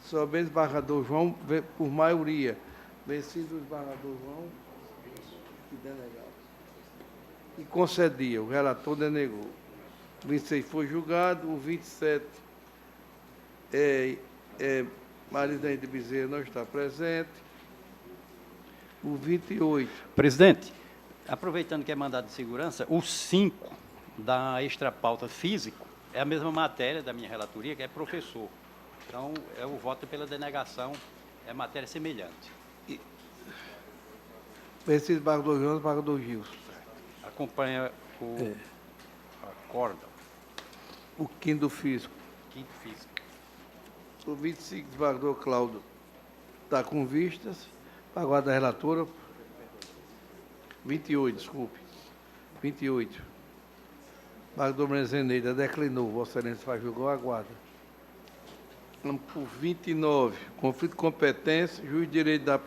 Somente o embargador João, por maioria. Vencido o embargador João, que denegava. E concedia, o relator denegou. O 26 foi julgado, o 27, Maria de Bezerra não está presente. O 28. Presidente, aproveitando que é mandado de segurança, o 5 da extrapauta físico, é a mesma matéria da minha relatoria, que é professor. Então, eu voto pela denegação, é matéria semelhante. Preciso embargador Jonas, embargador Gilson. Acompanha o acórdão. O quinto físico. Quinto físico. O 25, desembargador Cláudio, está com vistas. Pago da relatora. 28, desculpe. 28. Embargador Mezeneida declinou. Vossa Excelência vai julgar ou aguarda? Vamos por 29. Conflito de competência. Juiz de direito da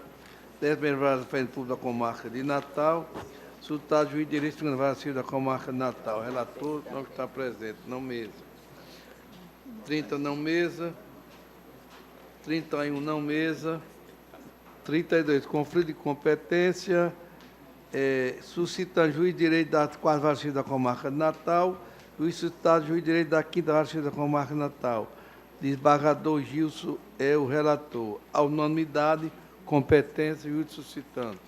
10ª Vara da Defesa Pública da Comarca de Natal. Sultado juiz de direito da 2ª Vara Civil da Comarca de Natal. Relator não está presente. Não mesa. 30 não mesa. 31 não mesa. 32, conflito de competência, suscitando juiz de direito da 4ª Vara Civil da Comarca de Natal, juiz suscitado juiz de direito da 5ª Vara Civil da Comarca de Natal. Desembargador Gilson é o relator. A unanimidade, competência, juiz suscitante.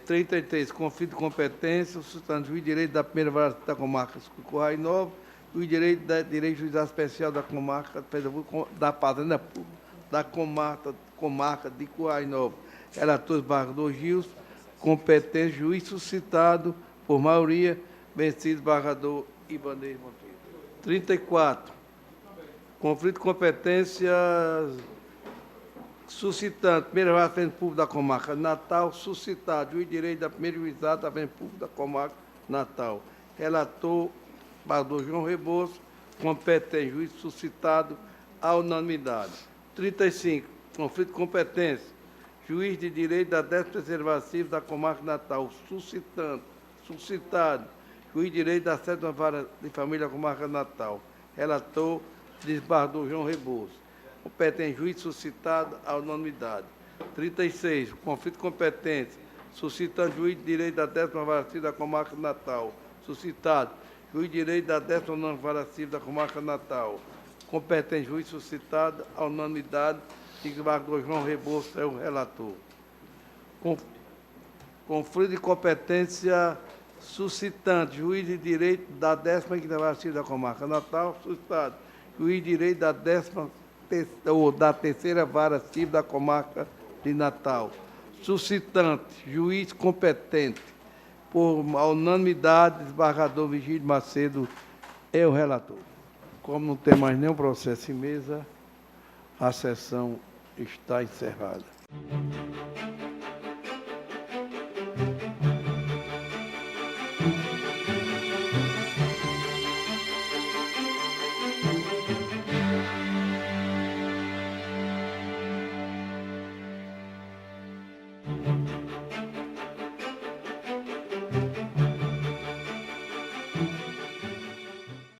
33, conflito de competência, suscitando juiz de direito da 1ª Vara da Comarca de Currais Novos, juiz de direito da direito juizado especial da Comarca da Fazenda Pública da Comarca de Currais Novos. Relator desembargador Gilson, competente, juiz suscitado por maioria, vencido desembargador Ibanez Monteiro. 34, conflito de competência suscitante, 1ª Vara da Defesa Pública da Comarca de Natal, suscitado, juiz de direito da 1ª Juizada da Defesa Pública da Comarca de Natal. Relator, desembargador João Rebouças, competente, juiz suscitado, à unanimidade. 35, conflito de competência, juiz de direito da 13ª Vara Civil da Comarca de Natal, suscitado, juiz de direito da 7ª Vara de Família da Comarca de Natal. Relator, desembargador João Rebouças. Competente, juiz suscitado, à unanimidade. 36, conflito de competência, suscitando juiz de direito da 10ª Vara Civil da Comarca de Natal, suscitado, juiz de direito da 19ª Vara Civil da Comarca de Natal. Competente, juiz suscitado, à unanimidade, e desembargador João Rebouças é o relator. Conflito de competência suscitante, juiz de direito da 15ª Vara Civil da Comarca de Natal, suscitado, juiz de direito da 3ª Vara Civil da Comarca de Natal. Suscitante, juiz competente, por unanimidade, desembargador Vigílio Macedo é o relator. Como não tem mais nenhum processo em mesa, a sessão está encerrada.